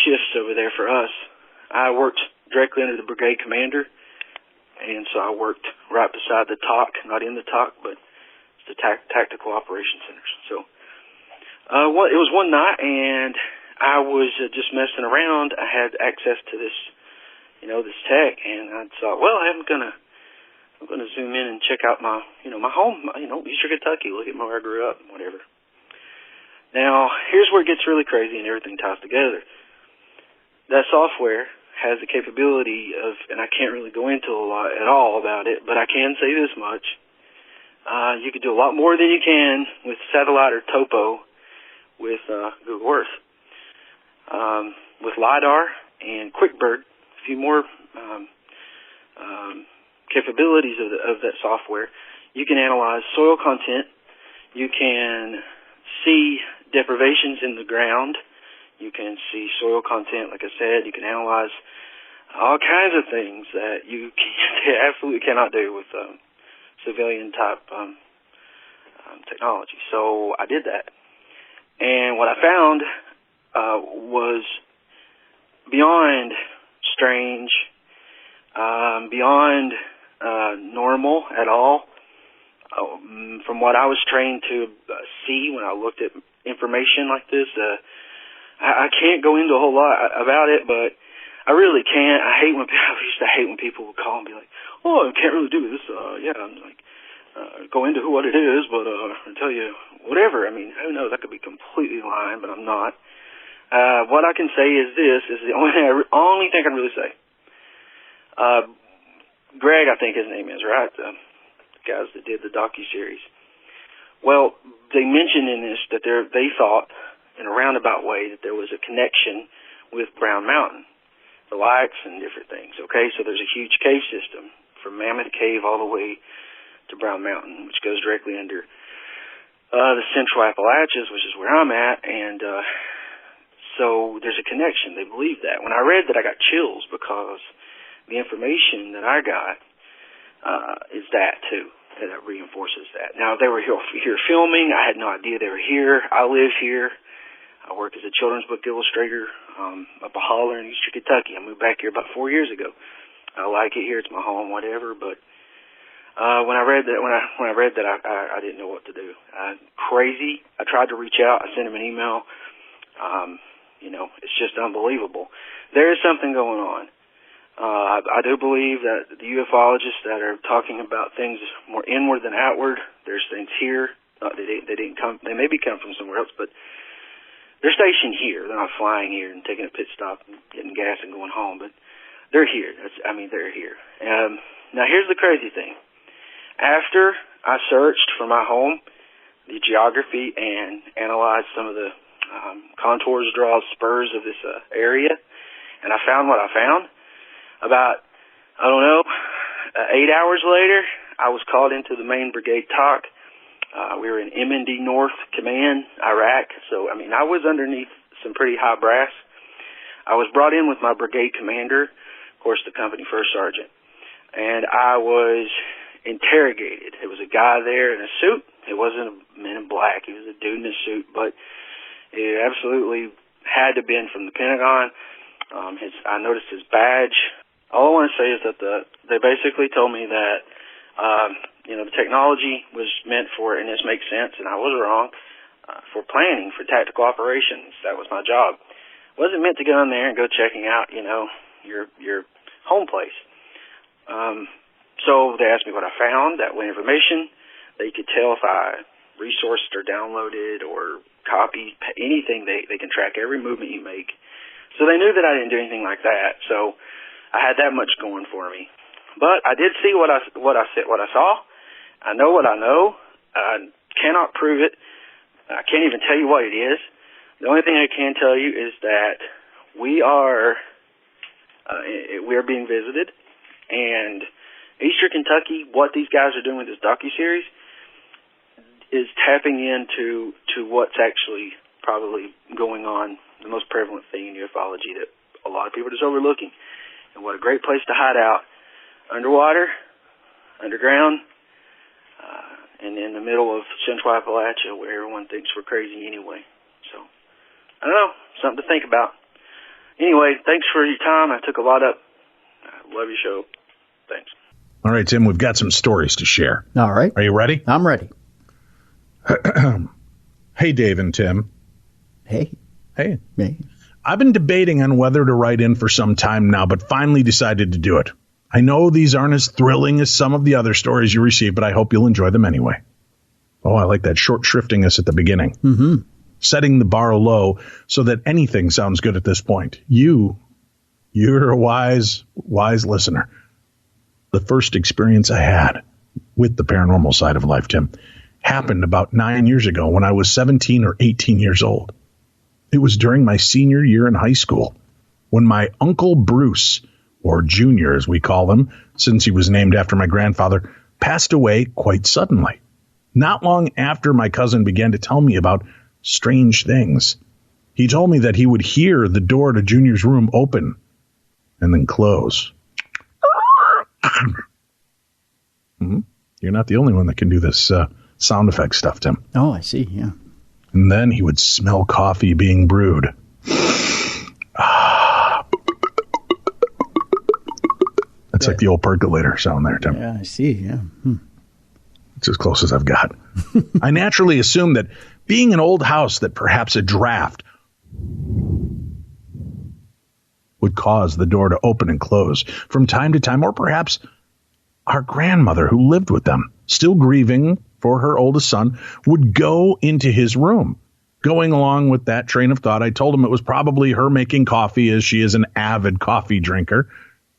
shifts over there for us. I worked directly under the brigade commander, and so I worked right beside the TOC, not in the TOC, but it's the Tactical Operations Centers. So it was one night, and I was just messing around. I had access to this, this tech, and I thought, well, I'm gonna zoom in and check out my home, Eastern Kentucky. Look at where I grew up, whatever. Now, here's where it gets really crazy and everything ties together. That software has the capability of, and I can't really go into a lot at all about it, but I can say this much. You could do a lot more than you can with satellite or topo with Google Earth. With LiDAR and QuickBird, a few more capabilities of that software. You can analyze soil content. You can see deprivations in the ground. You can see soil content, like I said. You can analyze all kinds of things that you absolutely cannot do with civilian-type technology. So I did that. And what I found was beyond strange, beyond normal at all. From what I was trained to see when I looked at information like this, I can't go into a whole lot about it, but I really can't. I used to hate when people would call and be like, "Oh, I can't really do this." I'm like, go into what it is, but I tell you whatever. I mean, who knows? I could be completely lying, but I'm not. What I can say is this is the only thing I can really say. Greg, I think his name is, right? The guys that did the docuseries. Well, they mentioned in this that they thought, in a roundabout way, that there was a connection with Brown Mountain, the lights and different things. Okay, so there's a huge cave system from Mammoth Cave all the way to Brown Mountain, which goes directly under the Central Appalachians, which is where I'm at, and so there's a connection. They believe that. When I read that, I got chills because the information that I got is that, too. That reinforces that. Now, they were here filming. I had no idea they were here. I live here. I work as a children's book illustrator up a holler in Eastern Kentucky. I moved back here about 4 years ago. I like it here. It's my home, whatever. But when I read that, I didn't know what to do. Crazy. I tried to reach out. I sent him an email. It's just unbelievable. There is something going on. I do believe that the ufologists that are talking about things more inward than outward, there's things here. They didn't come. They maybe come from somewhere else, but they're stationed here. They're not flying here and taking a pit stop and getting gas and going home. But they're here. They're here. Now, here's the crazy thing. After I searched for my home, the geography, and analyzed some of the contours, draws, spurs of this area, and I found what I found. About, 8 hours later, I was called into the main brigade talk. We were in M&D North Command, Iraq. So, I was underneath some pretty high brass. I was brought in with my brigade commander, of course, the company first sergeant. And I was interrogated. It was a guy there in a suit. It wasn't a man in black. He was a dude in a suit. But it absolutely had to have been from the Pentagon. I noticed his badge. All I want to say is that they basically told me that, the technology was meant for, and this makes sense, and I was wrong, for planning, for tactical operations. That was my job. Wasn't meant to go in there and go checking out, your home place. So they asked me what I found, that information. They could tell if I resourced or downloaded or copied anything. They can track every movement you make. So they knew that I didn't do anything like that. So I had that much going for me. But I did see what I saw. I know what I know. I cannot prove it. I can't even tell you what it is. The only thing I can tell you is that we are being visited, and Eastern Kentucky, what these guys are doing with this docuseries is tapping into what's actually probably going on, the most prevalent thing in ufology that a lot of people are just overlooking. And what a great place to hide out, underwater, underground, and in the middle of Central Appalachia, where everyone thinks we're crazy anyway. So, I don't know, something to think about. Anyway, thanks for your time. I took a lot up. I love your show. Thanks. All right, Tim, we've got some stories to share. All right. Are you ready? I'm ready. Hey, Dave and Tim. Hey. Hey. Hey. I've been debating on whether to write in for some time now, but finally decided to do it. I know these aren't as thrilling as some of the other stories you receive, but I hope you'll enjoy them anyway. Oh, I like that short shriftiness at the beginning. Mm-hmm. Setting the bar low so that anything sounds good at this point. You're a wise listener. The first experience I had with the paranormal side of life, Tim, happened about 9 years ago when I was 17 or 18 years old. It was during my senior year in high school when my Uncle Bruce, or Junior as we call him, since he was named after my grandfather, passed away quite suddenly. Not long after my cousin began to tell me about strange things. He told me that he would hear the door to Junior's room open and then close. You're not the only one that can do this sound effect stuff, Tim. Oh, I see, yeah. And then he would smell coffee being brewed. That's like the old percolator sound there, Tim. Yeah, I see, yeah. It's as close as I've got. I naturally assumed that being an old house, that perhaps a draft would cause the door to open and close from time to time, or perhaps our grandmother who lived with them, still grieving for her oldest son, would go into his room. Going along with that train of thought, I told him it was probably her making coffee, as she is an avid coffee drinker.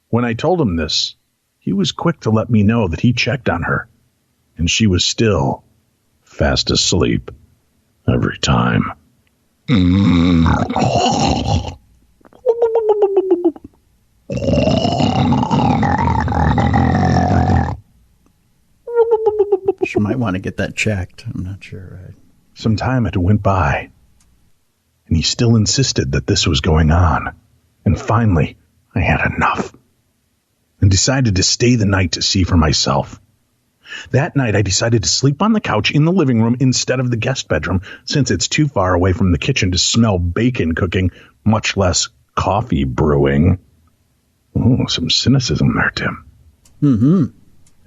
When I told him this, he was quick to let me know that he checked on her, and she was still fast asleep every time. She Might want to get that checked. I'm not sure. Some time had went by, and he still insisted that this was going on. And finally, I had enough and decided to stay the night to see for myself. That night, I decided to sleep on the couch in the living room instead of the guest bedroom, since it's too far away from the kitchen to smell bacon cooking, much less coffee brewing. Oh, some cynicism there, Tim. Mm-hmm.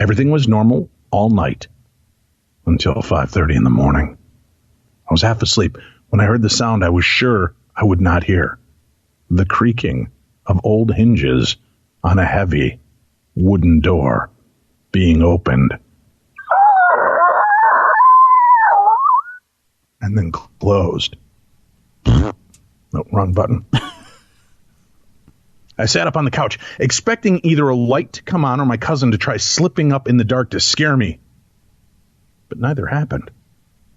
Everything was normal all night until 5:30 in the morning. I was half asleep when I heard the sound I was sure I would not hear. The creaking of old hinges on a heavy wooden door being opened and then closed. No, wrong button. I sat up on the couch, expecting either a light to come on or my cousin to try slipping up in the dark to scare me. But neither happened.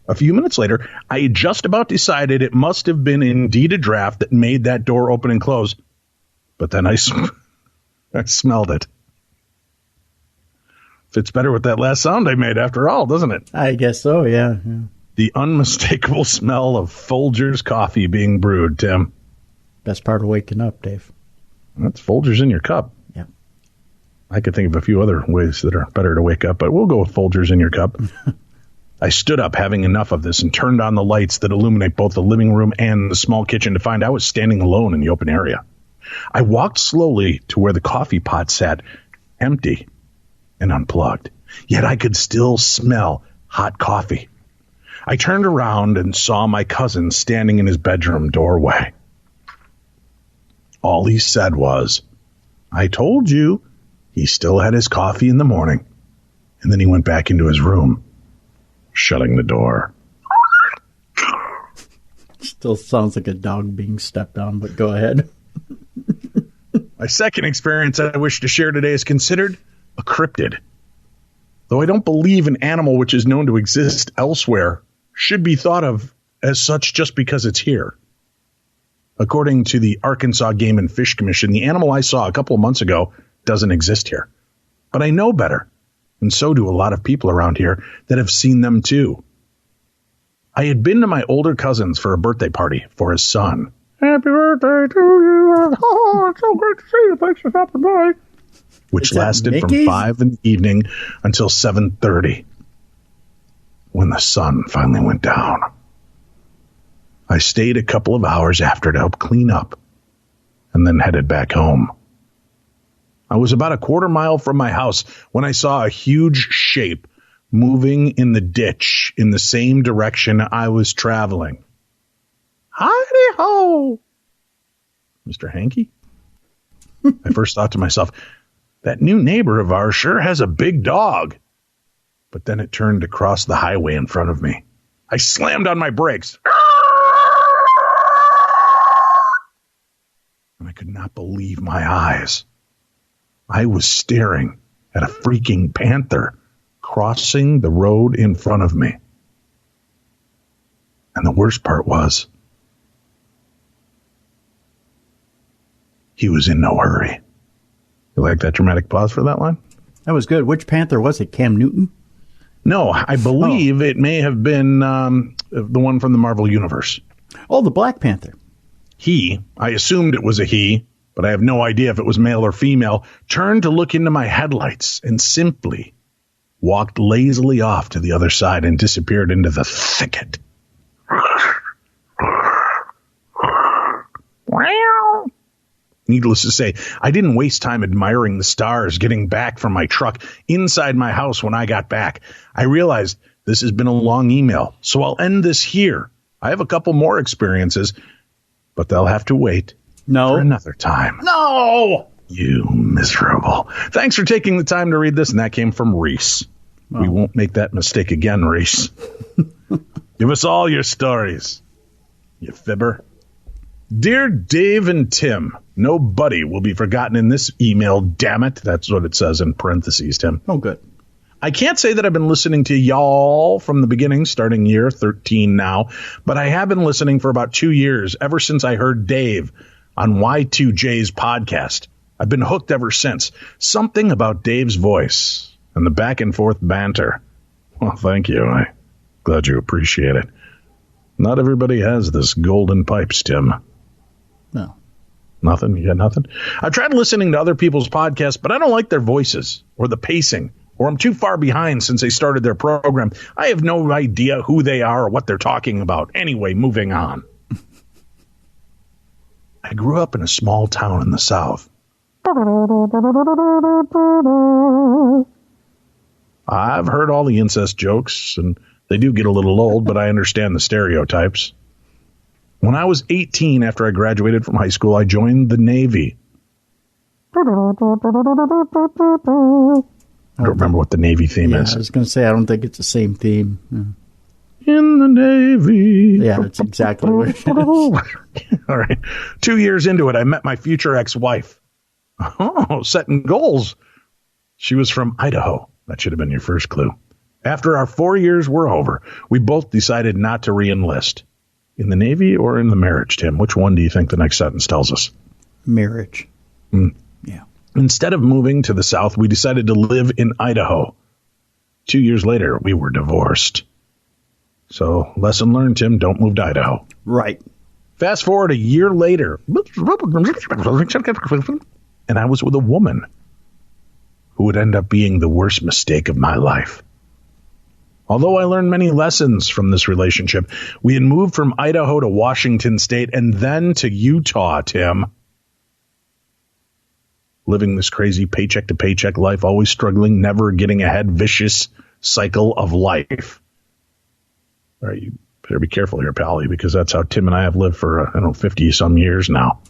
A few minutes later, I had just about decided it must have been indeed a draft that made that door open and close. But then I smelled it. Fits better with that last sound I made after all, doesn't it? I guess so, yeah. The unmistakable smell of Folgers coffee being brewed, Tim. Best part of waking up, Dave. That's Folgers in your cup. Yeah. I could think of a few other ways that are better to wake up, but we'll go with Folgers in your cup. I stood up, having enough of this, and turned on the lights that illuminate both the living room and the small kitchen to find I was standing alone in the open area. I walked slowly to where the coffee pot sat, empty and unplugged. Yet I could still smell hot coffee. I turned around and saw my cousin standing in his bedroom doorway. All he said was, "I told you." He still had his coffee in the morning. And then he went back into his room, shutting the door. Still sounds like a dog being stepped on, but go ahead. My second experience I wish to share today is considered a cryptid. Though I don't believe an animal which is known to exist elsewhere should be thought of as such just because it's here. According to the Arkansas Game and Fish Commission, the animal I saw a couple of months ago doesn't exist here. But I know better, and so do a lot of people around here that have seen them too. I had been to my older cousin's for a birthday party for his son. Happy birthday to you. Oh, it's so great to see you. Thanks for stopping by. Which lasted from 5 in the evening until 7:30, when the sun finally went down. I stayed a couple of hours after to help clean up and then headed back home. I was about a quarter mile from my house when I saw a huge shape moving in the ditch in the same direction I was traveling. Hidey-ho! Mr. Hanky? I first thought to myself, that new neighbor of ours sure has a big dog. But then it turned to cross the highway in front of me. I slammed on my brakes. And I could not believe my eyes. I was staring at a freaking panther crossing the road in front of me. And the worst part was, he was in no hurry. You like that dramatic pause for that line? That was good. Which Panther was it? Cam Newton? No, I believe it may have been the one from the Marvel Universe. Oh, the Black Panther. I assumed it was a he, but I have no idea if it was male or female, turned to look into my headlights and simply walked lazily off to the other side and disappeared into the thicket. Needless to say, I didn't waste time admiring the stars getting back from my truck inside my house when I got back. I realized this has been a long email, so I'll end this here. I have a couple more experiences, but they'll have to wait for another time. No! You miserable. Thanks for taking the time to read this, and that came from Reese. Oh. We won't make that mistake again, Reese. Give us all your stories, you fibber. Dear Dave and Tim, nobody will be forgotten in this email, damn it. That's what it says in parentheses, Tim. Oh, good. I can't say that I've been listening to y'all from the beginning, starting year 13 now, but I have been listening for about 2 years, ever since I heard Dave on Y2J's podcast. I've been hooked ever since. Something about Dave's voice and the back and forth banter. Well, thank you. I'm glad you appreciate it. Not everybody has this golden pipes, Tim. No. Nothing? You got nothing? I've tried listening to other people's podcasts, but I don't like their voices or the pacing, or I'm too far behind since they started their program. I have no idea who they are or what they're talking about. Anyway, moving on. I grew up in a small town in the South. I've heard all the incest jokes, and they do get a little old, but I understand the stereotypes. When I was 18, after I graduated from high school, I joined the Navy. I don't remember what the Navy theme is. I was going to say, I don't think it's the same theme. Yeah. In the Navy. Yeah, that's exactly what it is. All right. 2 years into it, I met my future ex-wife. Oh, setting goals. She was from Idaho. That should have been your first clue. After our 4 years were over, we both decided not to re-enlist. In the Navy or in the marriage, Tim? Which one do you think the next sentence tells us? Marriage. Yeah. Instead of moving to the South, we decided to live in Idaho. 2 years later, we were divorced. So, lesson learned, Tim, don't move to Idaho. Right. Fast forward a year later, and I was with a woman who would end up being the worst mistake of my life. Although I learned many lessons from this relationship, we had moved from Idaho to Washington State and then to Utah, Tim. Living this crazy paycheck to paycheck life, always struggling, never getting ahead, vicious cycle of life. All right, you better be careful here, Pally, because that's how Tim and I have lived for, 50-some years now.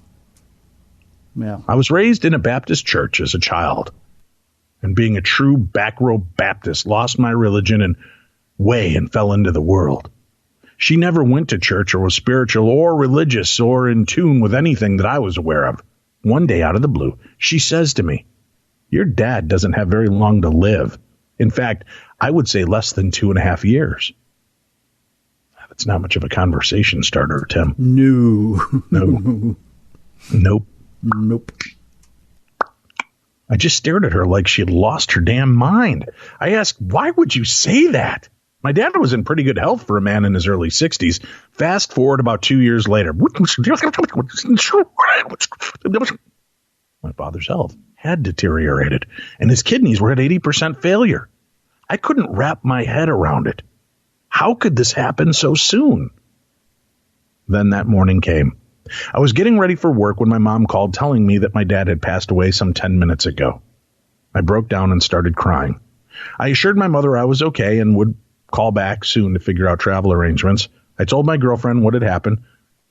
Yeah. I was raised in a Baptist church as a child, and being a true back row Baptist, lost my religion and way and fell into the world. She never went to church or was spiritual or religious or in tune with anything that I was aware of. One day, out of the blue, she says to me, "Your dad doesn't have very long to live. In fact, I would say less than 2.5 years." That's not much of a conversation starter, Tim. No. Nope. Nope. I just stared at her like she had lost her damn mind. I asked, "Why would you say that?" My dad was in pretty good health for a man in his early 60s. Fast forward about 2 years later. My father's health had deteriorated, and his kidneys were at 80% failure. I couldn't wrap my head around it. How could this happen so soon? Then that morning came. I was getting ready for work when my mom called telling me that my dad had passed away some 10 minutes ago. I broke down and started crying. I assured my mother I was okay and would call back soon to figure out travel arrangements. I told my girlfriend what had happened,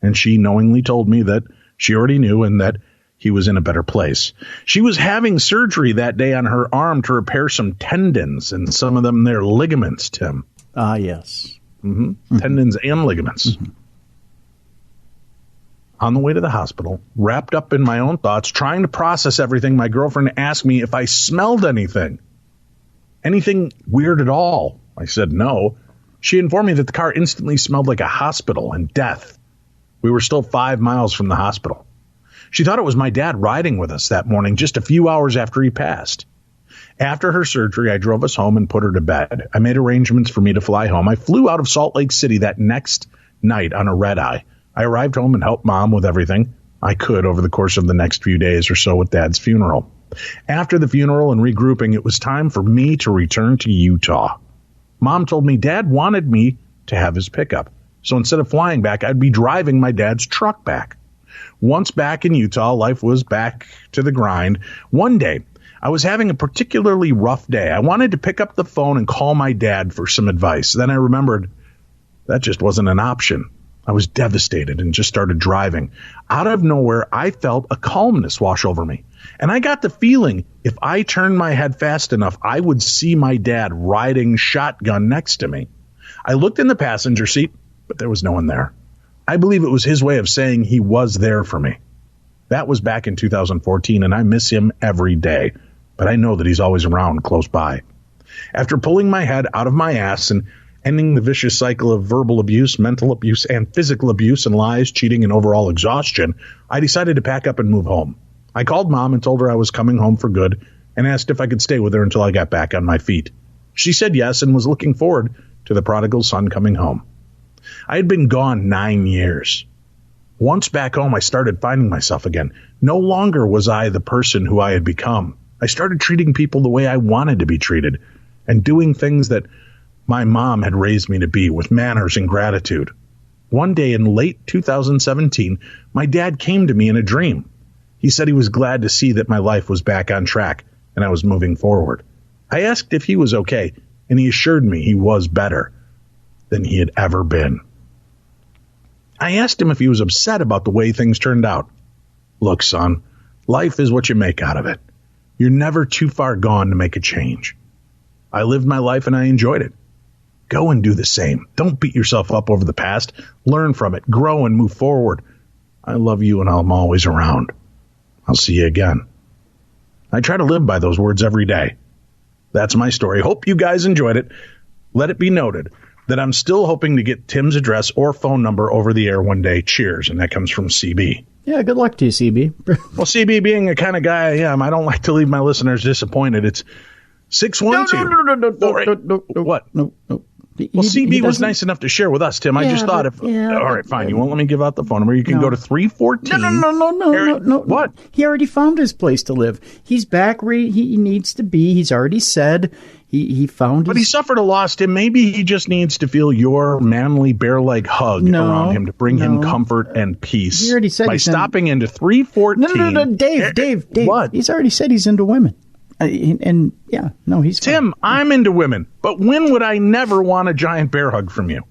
and she knowingly told me that she already knew and that he was in a better place. She was having surgery that day on her arm to repair some tendons, and some of them their ligaments, Tim. Yes. Mm-hmm. Tendons and ligaments. Mm-hmm. On the way to the hospital, wrapped up in my own thoughts, trying to process everything, my girlfriend asked me if I smelled anything. Anything weird at all? I said no. She informed me that the car instantly smelled like a hospital and death. We were still 5 miles from the hospital. She thought it was my dad riding with us that morning, just a few hours after he passed. After her surgery, I drove us home and put her to bed. I made arrangements for me to fly home. I flew out of Salt Lake City that next night on a red-eye. I arrived home and helped Mom with everything I could over the course of the next few days or so with Dad's funeral. After the funeral and regrouping, it was time for me to return to Utah. Mom told me Dad wanted me to have his pickup, so instead of flying back, I'd be driving my dad's truck back. Once back in Utah, life was back to the grind. One day, I was having a particularly rough day. I wanted to pick up the phone and call my dad for some advice. Then I remembered that just wasn't an option. I was devastated and just started driving. Out of nowhere, I felt a calmness wash over me. And I got the feeling if I turned my head fast enough, I would see my dad riding shotgun next to me. I looked in the passenger seat, but there was no one there. I believe it was his way of saying he was there for me. That was back in 2014, and I miss him every day. But I know that he's always around close by. After pulling my head out of my ass and ending the vicious cycle of verbal abuse, mental abuse, and physical abuse and lies, cheating, and overall exhaustion, I decided to pack up and move home. I called Mom and told her I was coming home for good and asked if I could stay with her until I got back on my feet. She said yes and was looking forward to the prodigal son coming home. I had been gone 9 years. Once back home, I started finding myself again. No longer was I the person who I had become. I started treating people the way I wanted to be treated and doing things that my mom had raised me to be, with manners and gratitude. One day in late 2017, my dad came to me in a dream. He said he was glad to see that my life was back on track and I was moving forward. I asked if he was okay, and he assured me he was better than he had ever been. I asked him if he was upset about the way things turned out. Look, son, life is what you make out of it. You're never too far gone to make a change. I lived my life and I enjoyed it. Go and do the same. Don't beat yourself up over the past. Learn from it, grow and move forward. I love you and I'm always around. I'll see you again. I try to live by those words every day. That's my story. Hope you guys enjoyed it. Let it be noted that I'm still hoping to get Tim's address or phone number over the air one day. Cheers. And that comes from CB. Yeah, good luck to you, CB. Well, CB, being the kind of guy I am, I don't like to leave my listeners disappointed. It's 612. No. What? No. Well, CB was nice enough to share with us, Tim. I just thought all right, fine. You won't let me give out the phone number. You can go to 314. No. What? He already found his place to live. He's back where he needs to be. He's already said he found But he suffered a loss, Tim. Maybe he just needs to feel your manly bear-like hug around him to bring him comfort and peace. He already said by stopping into 314. No, Dave. What? He's already said he's into women. He's Tim, I'm into women, but when would I never want a giant bear hug from you?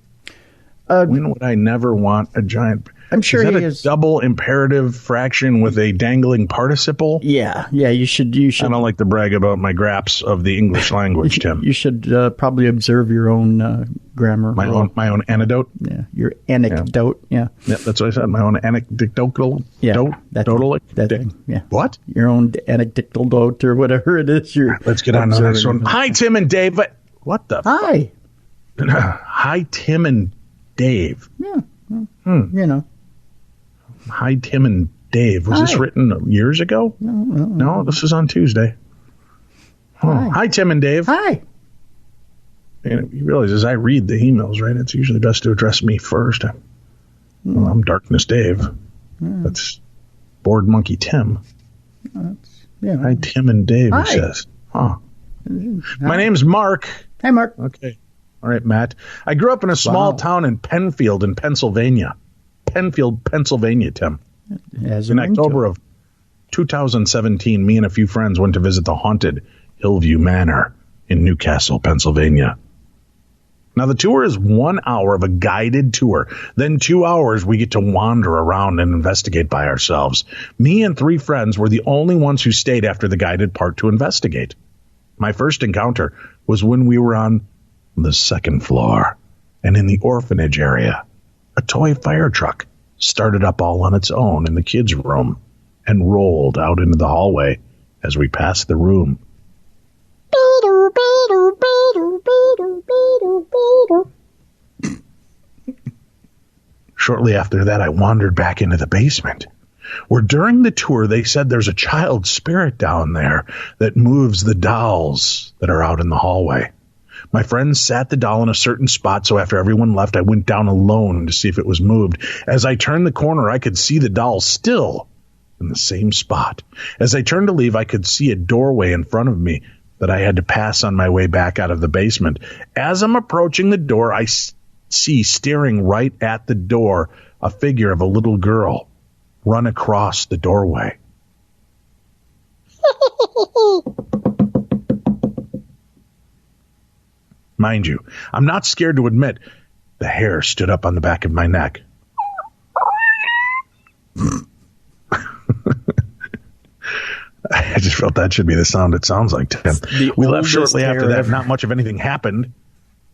When would I never want a giant? I'm sure is that he a is. Double imperative fraction with a dangling participle? Yeah. You should. I don't like to brag about my graps of the English language, Tim. You should probably observe your own grammar. My own anecdote. Yeah, your anecdote. Yeah, that's what I said. My own anecdotal. That thing. Yeah. What? Your own anecdotal dote or whatever it is. Let's get on to the next one. Hi, Tim and Dave. What the? Hi. Hi, Tim and Dave. Yeah. You know. Hi, Tim and Dave. Was this written years ago? No, this is on Tuesday. Hi, Tim and Dave. Hi. And you realize as I read the emails, right, it's usually best to address me first. I'm Darkness Dave. That's Bored Monkey Tim. Hi, Tim and Dave, he says. My name's Mark. Hi, Mark. Okay. All right, Matt. I grew up in a small town in Penfield in Pennsylvania. Pennsylvania, Tim. In October of 2017, me and a few friends went to visit the haunted Hillview Manor in Newcastle, Pennsylvania. Now, the tour is 1 hour of a guided tour. Then 2 hours we get to wander around and investigate by ourselves. Me and 3 friends were the only ones who stayed after the guided part to investigate. My first encounter was when we were on the 2nd floor and in the orphanage area. A toy fire truck started up all on its own in the kids' room and rolled out into the hallway as we passed the room. Shortly after that, I wandered back into the basement, where during the tour they said there's a child spirit down there that moves the dolls that are out in the hallway. My friend sat the doll in a certain spot, so after everyone left, I went down alone to see if it was moved. As I turned the corner, I could see the doll still in the same spot. As I turned to leave, I could see a doorway in front of me that I had to pass on my way back out of the basement. As I'm approaching the door, I see staring right at the door a figure of a little girl run across the doorway. Mind you, I'm not scared to admit the hair stood up on the back of my neck. I just felt that should be the sound it sounds like, Tim. We left shortly after that. Not much of anything happened.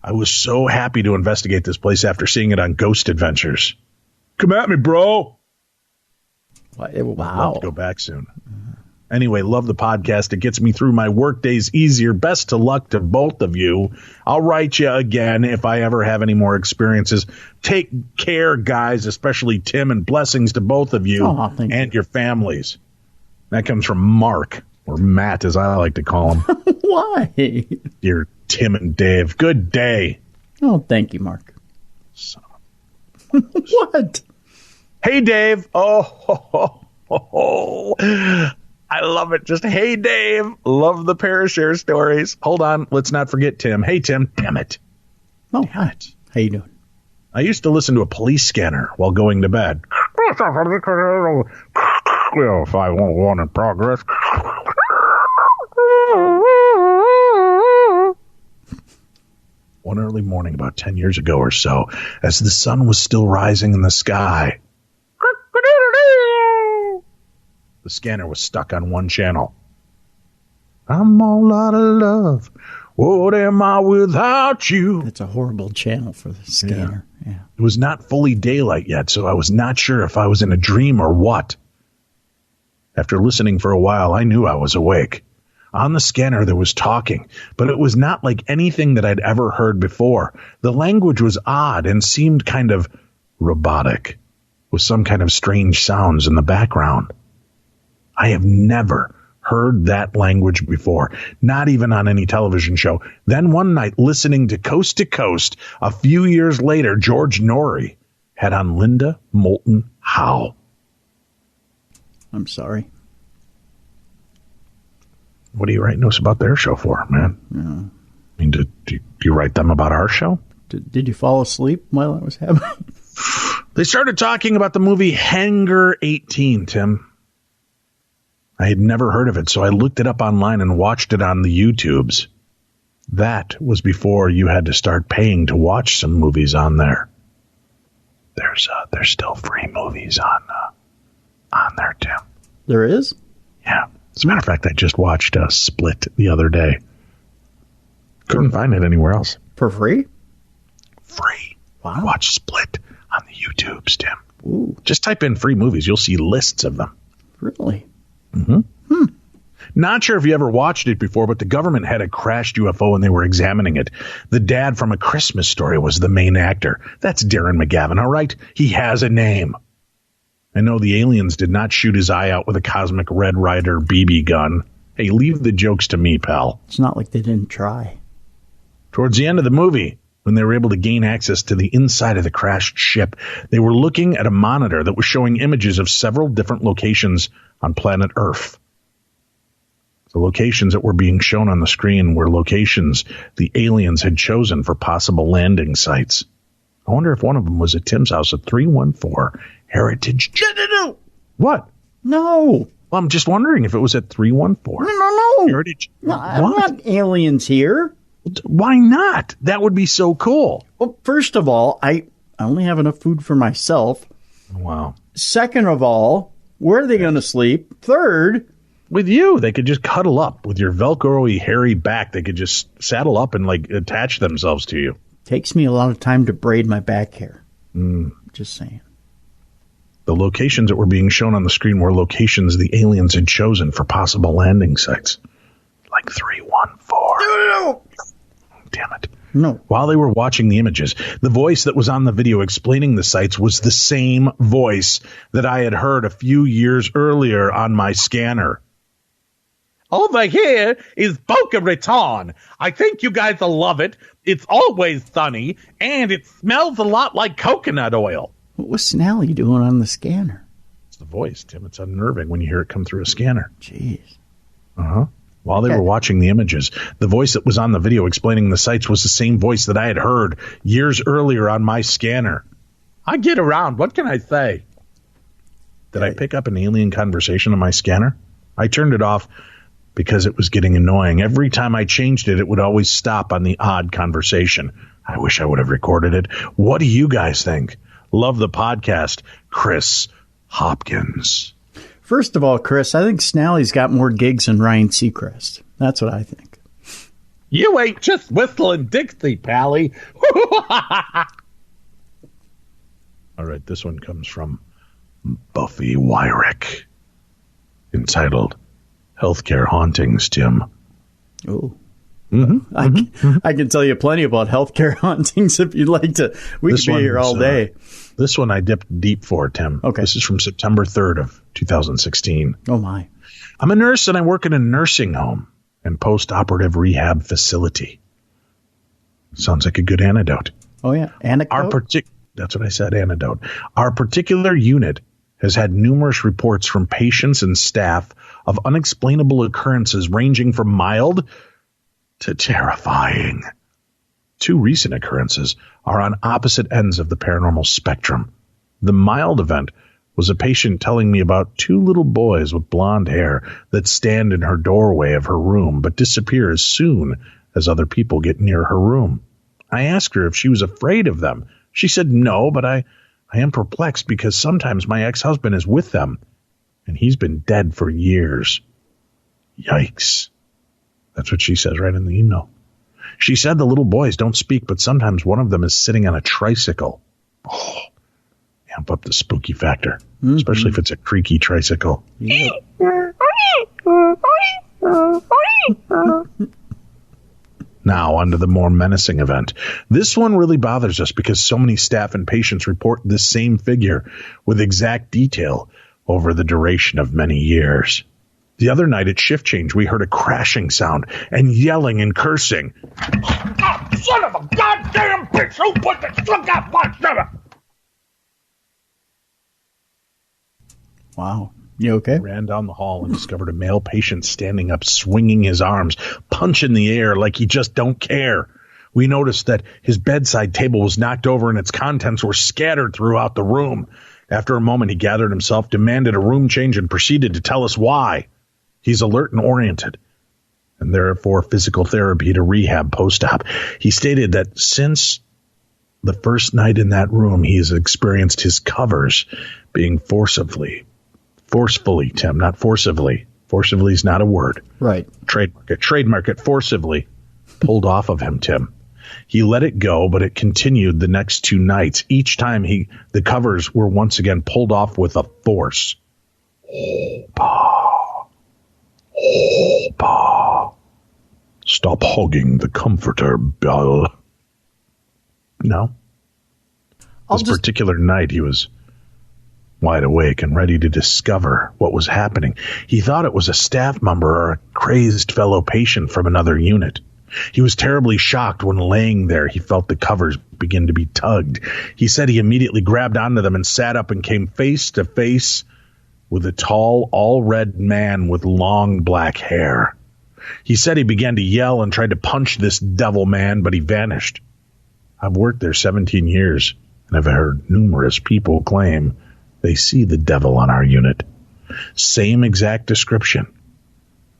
I was so happy to investigate this place after seeing it on Ghost Adventures. Come at me, bro. Wow. I'll have to go back soon. Anyway, love the podcast. It gets me through my work days easier. Best to luck to both of you. I'll write you again if I ever have any more experiences. Take care, guys, especially Tim, and blessings to both of you and your families. That comes from Mark, or Matt, as I like to call him. Why? Dear Tim and Dave. Good day. Oh, thank you, Mark. Son of What? Hey, Dave. Oh, I love it. Just, hey, Dave. Love the ParaShare stories. Hold on. Let's not forget Tim. Hey, Tim. Damn it. Oh, Damn it. how you doing? I used to listen to a police scanner while going to bed. 511 in progress. One early morning about 10 years ago or so, as the sun was still rising in the sky, the scanner was stuck on one channel. I'm all out of love. What am I without you? That's a horrible channel for the scanner. Yeah. It was not fully daylight yet, so I was not sure if I was in a dream or what. After listening for a while, I knew I was awake. On the scanner, there was talking, but it was not like anything that I'd ever heard before. The language was odd and seemed kind of robotic, with some kind of strange sounds in the background. I have never heard that language before, not even on any television show. Then one night, listening to Coast, a few years later, George Norrie had on Linda Moulton Howe. I'm sorry. What are you writing us about their show for, man? Yeah. I mean, do you write them about our show? Did you fall asleep while I was happening? They started talking about the movie Hangar 18, Tim. I had never heard of it, so I looked it up online and watched it on the YouTubes. That was before you had to start paying to watch some movies on there. There's still free movies on there, Tim. There is? Yeah. As a matter of fact, I just watched Split the other day. Couldn't find it anywhere else. For free? Free. Wow. Watch Split on the YouTubes, Tim. Ooh. Just type in free movies. You'll see lists of them. Really? Mm-hmm. Not sure if you ever watched it before, but the government had a crashed UFO and they were examining it. The dad from A Christmas Story was the main actor. That's Darren McGavin, all right? He has a name. I know the aliens did not shoot his eye out with a cosmic Red Ryder BB gun. Hey, leave the jokes to me, pal. It's not like they didn't try. Towards the end of the movie, when they were able to gain access to the inside of the crashed ship, they were looking at a monitor that was showing images of several different locations on planet Earth. The locations that were being shown on the screen were locations the aliens had chosen for possible landing sites. I wonder if one of them was at Tim's house at 314 Heritage. No. What? No. Well, I'm just wondering if it was at 314 No. Heritage. No, I don't want aliens here. Why not? That would be so cool. Well, first of all, I only have enough food for myself. Wow. Second of all, where are they going to sleep? Third, with you, they could just cuddle up with your Velcro-y, hairy back. They could just saddle up and like attach themselves to you. Takes me a lot of time to braid my back hair. Just saying. The locations that were being shown on the screen were locations the aliens had chosen for possible landing sites. Like 314. No. Damn it. No. While they were watching the images, the voice that was on the video explaining the sites was the same voice that I had heard a few years earlier on my scanner. Over here is Boca Raton. I think you guys will love it. It's always sunny, and it smells a lot like coconut oil. What was Snally doing on the scanner? It's the voice, Tim. It's unnerving when you hear it come through a scanner. Jeez. Uh-huh. While they were watching the images, the voice that was on the video explaining the sites was the same voice that I had heard years earlier on my scanner. I get around. What can I say? Did I pick up an alien conversation on my scanner? I turned it off because it was getting annoying. Every time I changed it, it would always stop on the odd conversation. I wish I would have recorded it. What do you guys think? Love the podcast. Chris Hopkins. First of all, Chris, I think Snally's got more gigs than Ryan Seacrest. That's what I think. You ain't just whistling Dixie, Pally. All right, this one comes from Buffy Wyrick, entitled Healthcare Hauntings, Tim. Oh. I can tell you plenty about healthcare hauntings if you'd like to. We could be here all day. This one I dipped deep for, Tim. Okay. This is from September 3rd of 2016. Oh, my. I'm a nurse and I work in a nursing home and post-operative rehab facility. Sounds like a good antidote. Oh, yeah. Anecdote? That's what I said, antidote. Our particular unit has had numerous reports from patients and staff of unexplainable occurrences ranging from mild to terrifying. 2 recent occurrences are on opposite ends of the paranormal spectrum. The mild event was a patient telling me about 2 little boys with blonde hair that stand in her doorway of her room but disappear as soon as other people get near her room. I asked her if she was afraid of them. She said no, but I am perplexed because sometimes my ex-husband is with them, and he's been dead for years. Yikes. That's what she says right in the email. She said the little boys don't speak, but sometimes one of them is sitting on a tricycle. Oh, amp up the spooky factor, especially if it's a creaky tricycle. Yep. Now, on to the more menacing event. This one really bothers us because so many staff and patients report this same figure with exact detail over the duration of many years. The other night at shift change, we heard a crashing sound and yelling and cursing. Oh, son of a goddamn bitch! Who put the truck out my stomach? Wow. You okay? Ran down the hall and discovered a male patient standing up, swinging his arms, punching the air like he just don't care. We noticed that his bedside table was knocked over and its contents were scattered throughout the room. After a moment, he gathered himself, demanded a room change, and proceeded to tell us why. He's alert and oriented, and therefore physical therapy to rehab post-op. He stated that since the first night in that room, he has experienced his covers being forcefully, Tim, not forcibly. Forcibly is not a word. Right. Trademark it, forcibly pulled off of him, Tim. He let it go, but it continued the next 2 nights. Each time the covers were once again pulled off with a force. Stop hogging the comforter, Bill. No. This particular night, he was wide awake and ready to discover what was happening. He thought it was a staff member or a crazed fellow patient from another unit. He was terribly shocked when laying there he felt the covers begin to be tugged. He said he immediately grabbed onto them and sat up and came face to face with a tall, all-red man with long black hair. He said he began to yell and tried to punch this devil man, but he vanished. I've worked there 17 years, and I've heard numerous people claim they see the devil on our unit. Same exact description.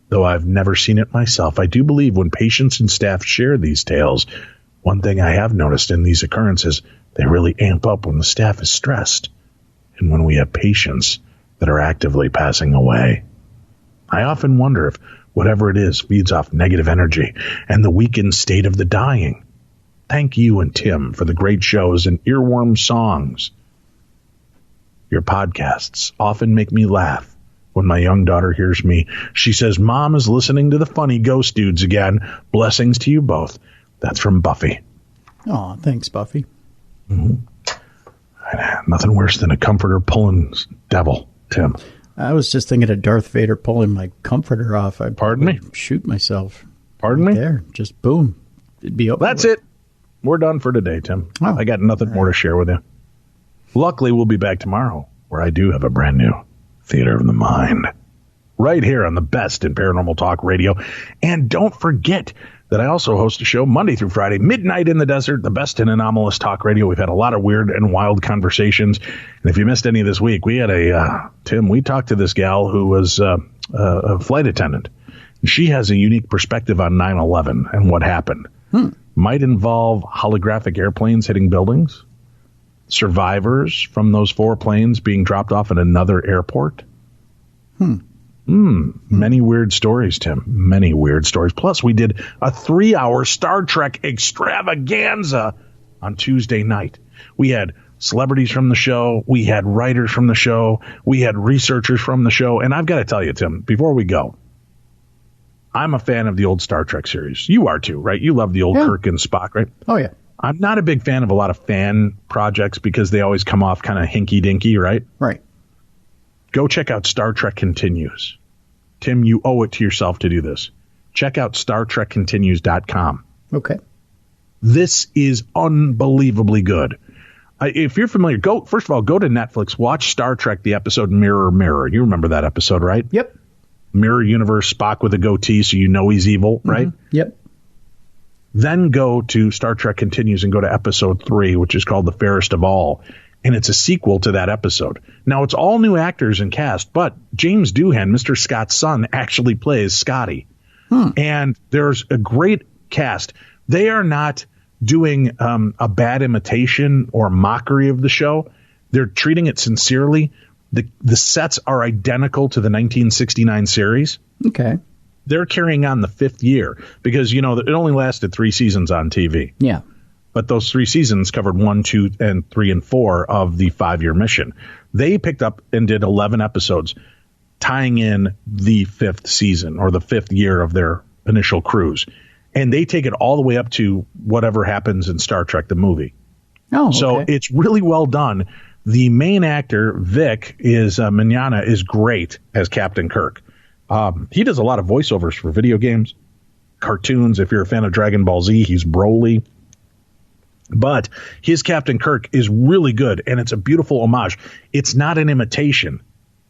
Though I've never seen it myself, I do believe when patients and staff share these tales, one thing I have noticed in these occurrences, they really amp up when the staff is stressed and when we have patients that are actively passing away. I often wonder if whatever it is feeds off negative energy and the weakened state of the dying. Thank you and Tim for the great shows and earworm songs. Your podcasts often make me laugh. When my young daughter hears me, she says, Mom is listening to the funny ghost dudes again. Blessings to you both. That's from Buffy. Oh, thanks, Buffy. Mm-hmm. Nothing worse than a comforter pulling devil, Tim. I was just thinking of Darth Vader pulling my comforter off. I'd Pardon me? Shoot myself. Pardon me? There, just boom. It'd be over. That's it. We're done for today, Tim. Oh, I got nothing more to share with you. Luckily, we'll be back tomorrow, where I do have a brand new Theater of the Mind, right here on the best in paranormal talk radio. And don't forget that I also host a show Monday through Friday, Midnight in the Desert, the best in anomalous talk radio. We've had a lot of weird and wild conversations. And if you missed any this week, we had Tim, we talked to this gal who was a flight attendant. She has a unique perspective on 9/11 and what happened. Might involve holographic airplanes hitting buildings, survivors from those 4 planes being dropped off at another airport. Many weird stories, Tim. Many weird stories. Plus, we did a 3-hour Star Trek extravaganza on Tuesday night. We had celebrities from the show. We had writers from the show. We had researchers from the show. And I've got to tell you, Tim, before we go, I'm a fan of the old Star Trek series. You are too, right? You love the old Kirk and Spock, right? Oh, yeah. I'm not a big fan of a lot of fan projects because they always come off kind of hinky-dinky, right? Right. Go check out Star Trek Continues. Tim, you owe it to yourself to do this. Check out StarTrekContinues.com. Okay. This is unbelievably good. If you're familiar, first of all, go to Netflix, watch Star Trek, the episode Mirror, Mirror. You remember that episode, right? Yep. Mirror Universe, Spock with a goatee, so you know he's evil, right? Yep. Then go to Star Trek Continues and go to episode 3, which is called The Fairest of All. And it's a sequel to that episode. Now, it's all new actors and cast, but James Doohan, Mr. Scott's son, actually plays Scotty. And there's a great cast. They are not doing a bad imitation or mockery of the show. They're treating it sincerely. The sets are identical to the 1969 series. Okay. They're carrying on the 5th year because, it only lasted 3 seasons on TV. Yeah. But those 3 seasons covered 1, 2, and 3, and 4 of the 5-year mission. They picked up and did 11 episodes tying in the 5th season or the 5th year of their initial cruise. And they take it all the way up to whatever happens in Star Trek, the movie. Oh, okay. So it's really well done. The main actor, Vic, Mignogna, is great as Captain Kirk. He does a lot of voiceovers for video games, cartoons. If you're a fan of Dragon Ball Z, he's Broly. But his Captain Kirk is really good, and it's a beautiful homage. It's not an imitation.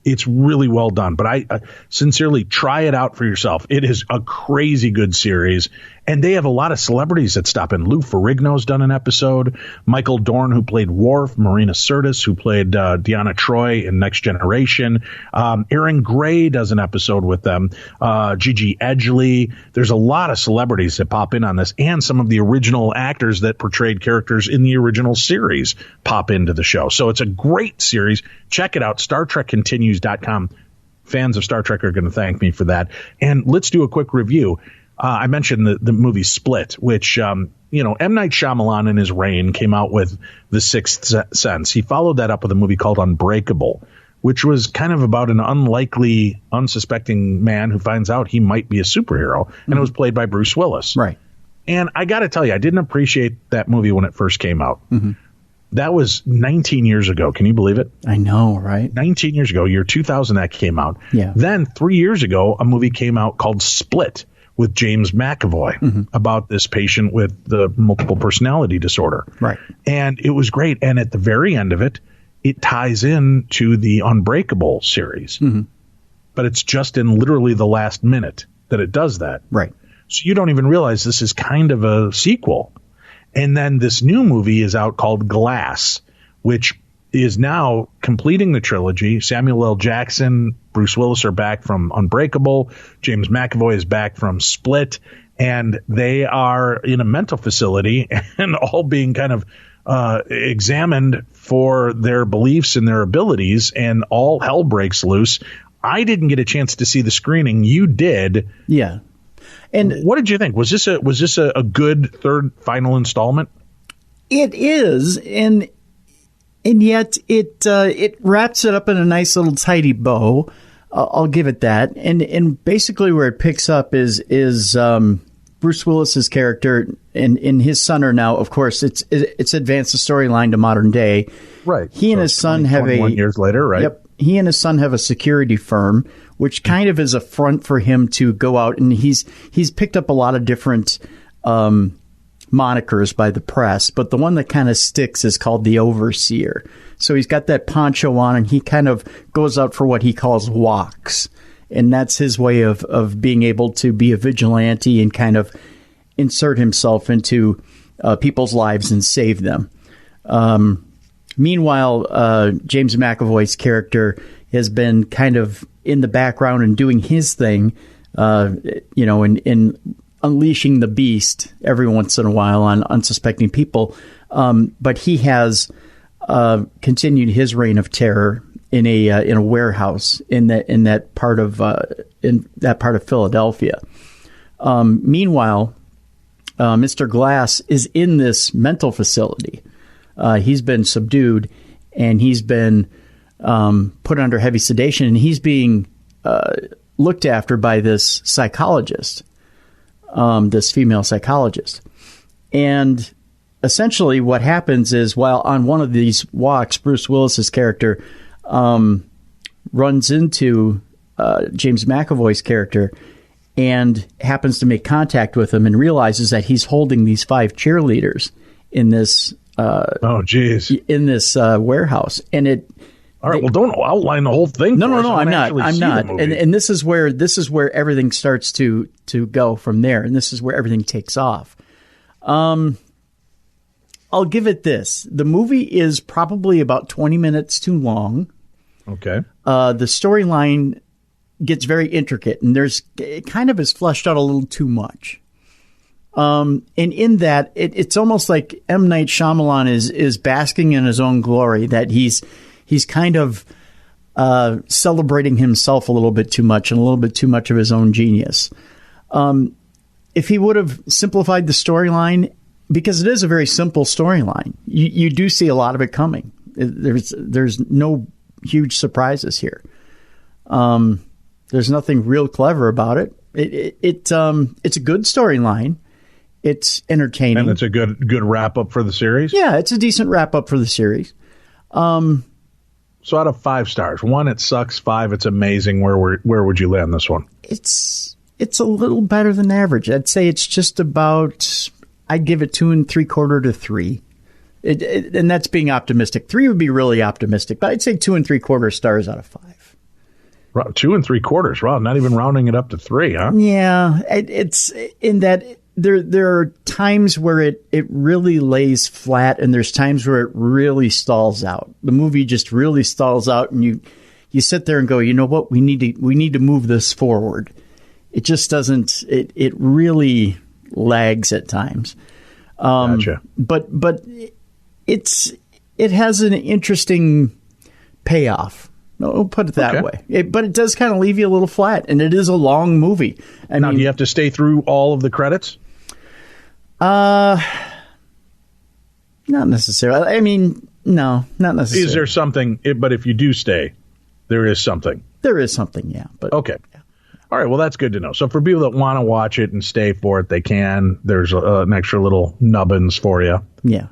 It's really well done. But I sincerely try it out for yourself. It is a crazy good series. And they have a lot of celebrities that stop in. Lou Ferrigno's done an episode. Michael Dorn, who played Worf. Marina Sirtis, who played Deanna Troi in Next Generation. Aaron Gray does an episode with them. Gigi Edgley. There's a lot of celebrities that pop in on this. And some of the original actors that portrayed characters in the original series pop into the show. So it's a great series. Check it out. StarTrekContinues.com. Fans of Star Trek are going to thank me for that. And let's do a quick review. I mentioned the movie Split, which, M. Night Shyamalan in his reign came out with The Sixth Sense. He followed that up with a movie called Unbreakable, which was kind of about an unlikely, unsuspecting man who finds out he might be a superhero. And it was played by Bruce Willis. Right. And I got to tell you, I didn't appreciate that movie when it first came out. That was 19 years ago. Can you believe it? I know, right? 19 years ago, year 2000, that came out. Yeah. Then 3 years ago, a movie came out called Split with James McAvoy about this patient with the multiple personality disorder. Right. And it was great. And at the very end of it, it ties in to the Unbreakable series. But it's just in literally the last minute that it does that. Right. So you don't even realize this is kind of a sequel. And then this new movie is out called Glass, which is now completing the trilogy. Samuel L. Jackson, Bruce Willis are back from Unbreakable. James McAvoy is back from Split. And they are in a mental facility and all being kind of examined for their beliefs and their abilities. And all hell breaks loose. I didn't get a chance to see the screening. You did. Yeah. And what did you think? Was this a good third final installment? It is, and yet it wraps it up in a nice little tidy bow. I'll give it that. And basically where it picks up is Bruce Willis's character and his son are now, of course, it's advanced the storyline to modern day. Right. He and his son have 21 years later, right? Yep. He and his son have a security firm, which kind of is a front for him to go out, and he's picked up a lot of different monikers by the press, but the one that kind of sticks is called the Overseer. So he's got that poncho on, and he kind of goes out for what he calls walks, and that's his way of being able to be a vigilante and kind of insert himself into people's lives and save them. Meanwhile, James McAvoy's character has been kind of in the background and doing his thing, in unleashing the beast every once in a while on unsuspecting people. But he has continued his reign of terror in a warehouse in that part of Philadelphia. Meanwhile, Mr. Glass is in this mental facility. He's been subdued, and he's been put under heavy sedation, and he's being looked after by this psychologist, this female psychologist. And essentially what happens is, while on one of these walks, Bruce Willis's character runs into James McAvoy's character, and happens to make contact with him and realizes that he's holding these 5 cheerleaders in this in this warehouse. And all right, well, don't outline the whole thing. No, I'm not. And this is where everything starts to go from there, and this is where everything takes off. I'll give it this: the movie is probably about 20 minutes too long. Okay. The storyline gets very intricate, and it kind of is fleshed out a little too much. And in that, it's almost like M. Night Shyamalan is basking in his own glory, that he's kind of celebrating himself a little bit too much and a little bit too much of his own genius. If he would have simplified the storyline, because it is a very simple storyline, you do see a lot of it coming. There's no huge surprises here. There's nothing real clever about it. It's a good storyline. It's entertaining, and it's a good wrap up for the series. Yeah, it's a decent wrap up for the series. So out of 5 stars, 1, it sucks. 5, it's amazing. Where would you land this one? It's a little better than average. I'd say it's just about. I'd give it 2 3/4 to 3, and that's being optimistic. 3 would be really optimistic, but I'd say 2 3/4 stars out of 5. 2 3/4. Wow, not even rounding it up to 3, huh? Yeah, it's in that. There are times where it really lays flat, and there's times where it really stalls out. The movie just really stalls out, and you sit there and go, you know what, we need to move this forward. It just doesn't. It really lags at times. Gotcha. But it has an interesting payoff. We'll put it that way. But it does kind of leave you a little flat, and it is a long movie. Now, do you have to stay through all of the credits? Not necessarily. I mean, no, not necessarily. Is there something? But if you do stay, there is something. There is something, yeah. But okay. Yeah. All right. Well, that's good to know. So for people that want to watch it and stay for it, they can. There's an extra little nubbins for you. Yeah.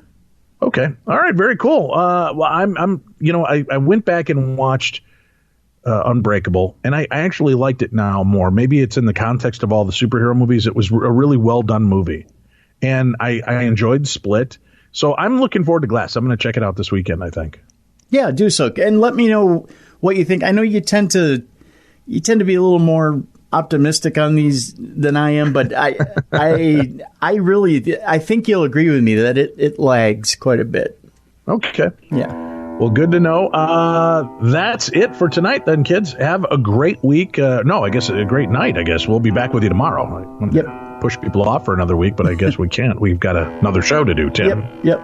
Okay. All right. Very cool. Well, I went back and watched Unbreakable, and I actually liked it now more. Maybe it's in the context of all the superhero movies. It was a really well done movie, and I enjoyed Split. So I'm looking forward to Glass. I'm going to check it out this weekend, I think. Yeah, do so, and let me know what you think. I know you tend to be a little more optimistic on these than I am, but I think you'll agree with me that it lags quite a bit. Okay. Yeah. Well, good to know. That's it for tonight then, kids. Have a great week. I guess a great night, I guess. We'll be back with you tomorrow. Yep. Push people off for another week, but I guess we can't. We've got another show to do, Tim. Yep.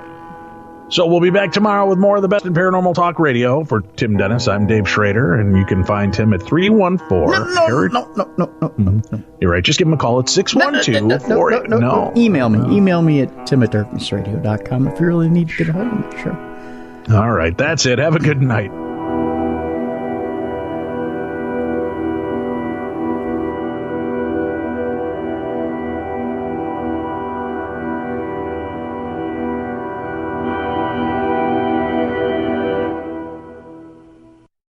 So we'll be back tomorrow with more of the best in paranormal talk radio. For Tim Dennis, I'm Dave Schrader, and you can find Tim at 314. No. You're right. Just give him a call at 612-48. No. Email me. Email me at tim@darknessradio.com if you really need to get a hold of me. Sure. All right. That's it. Have a good night.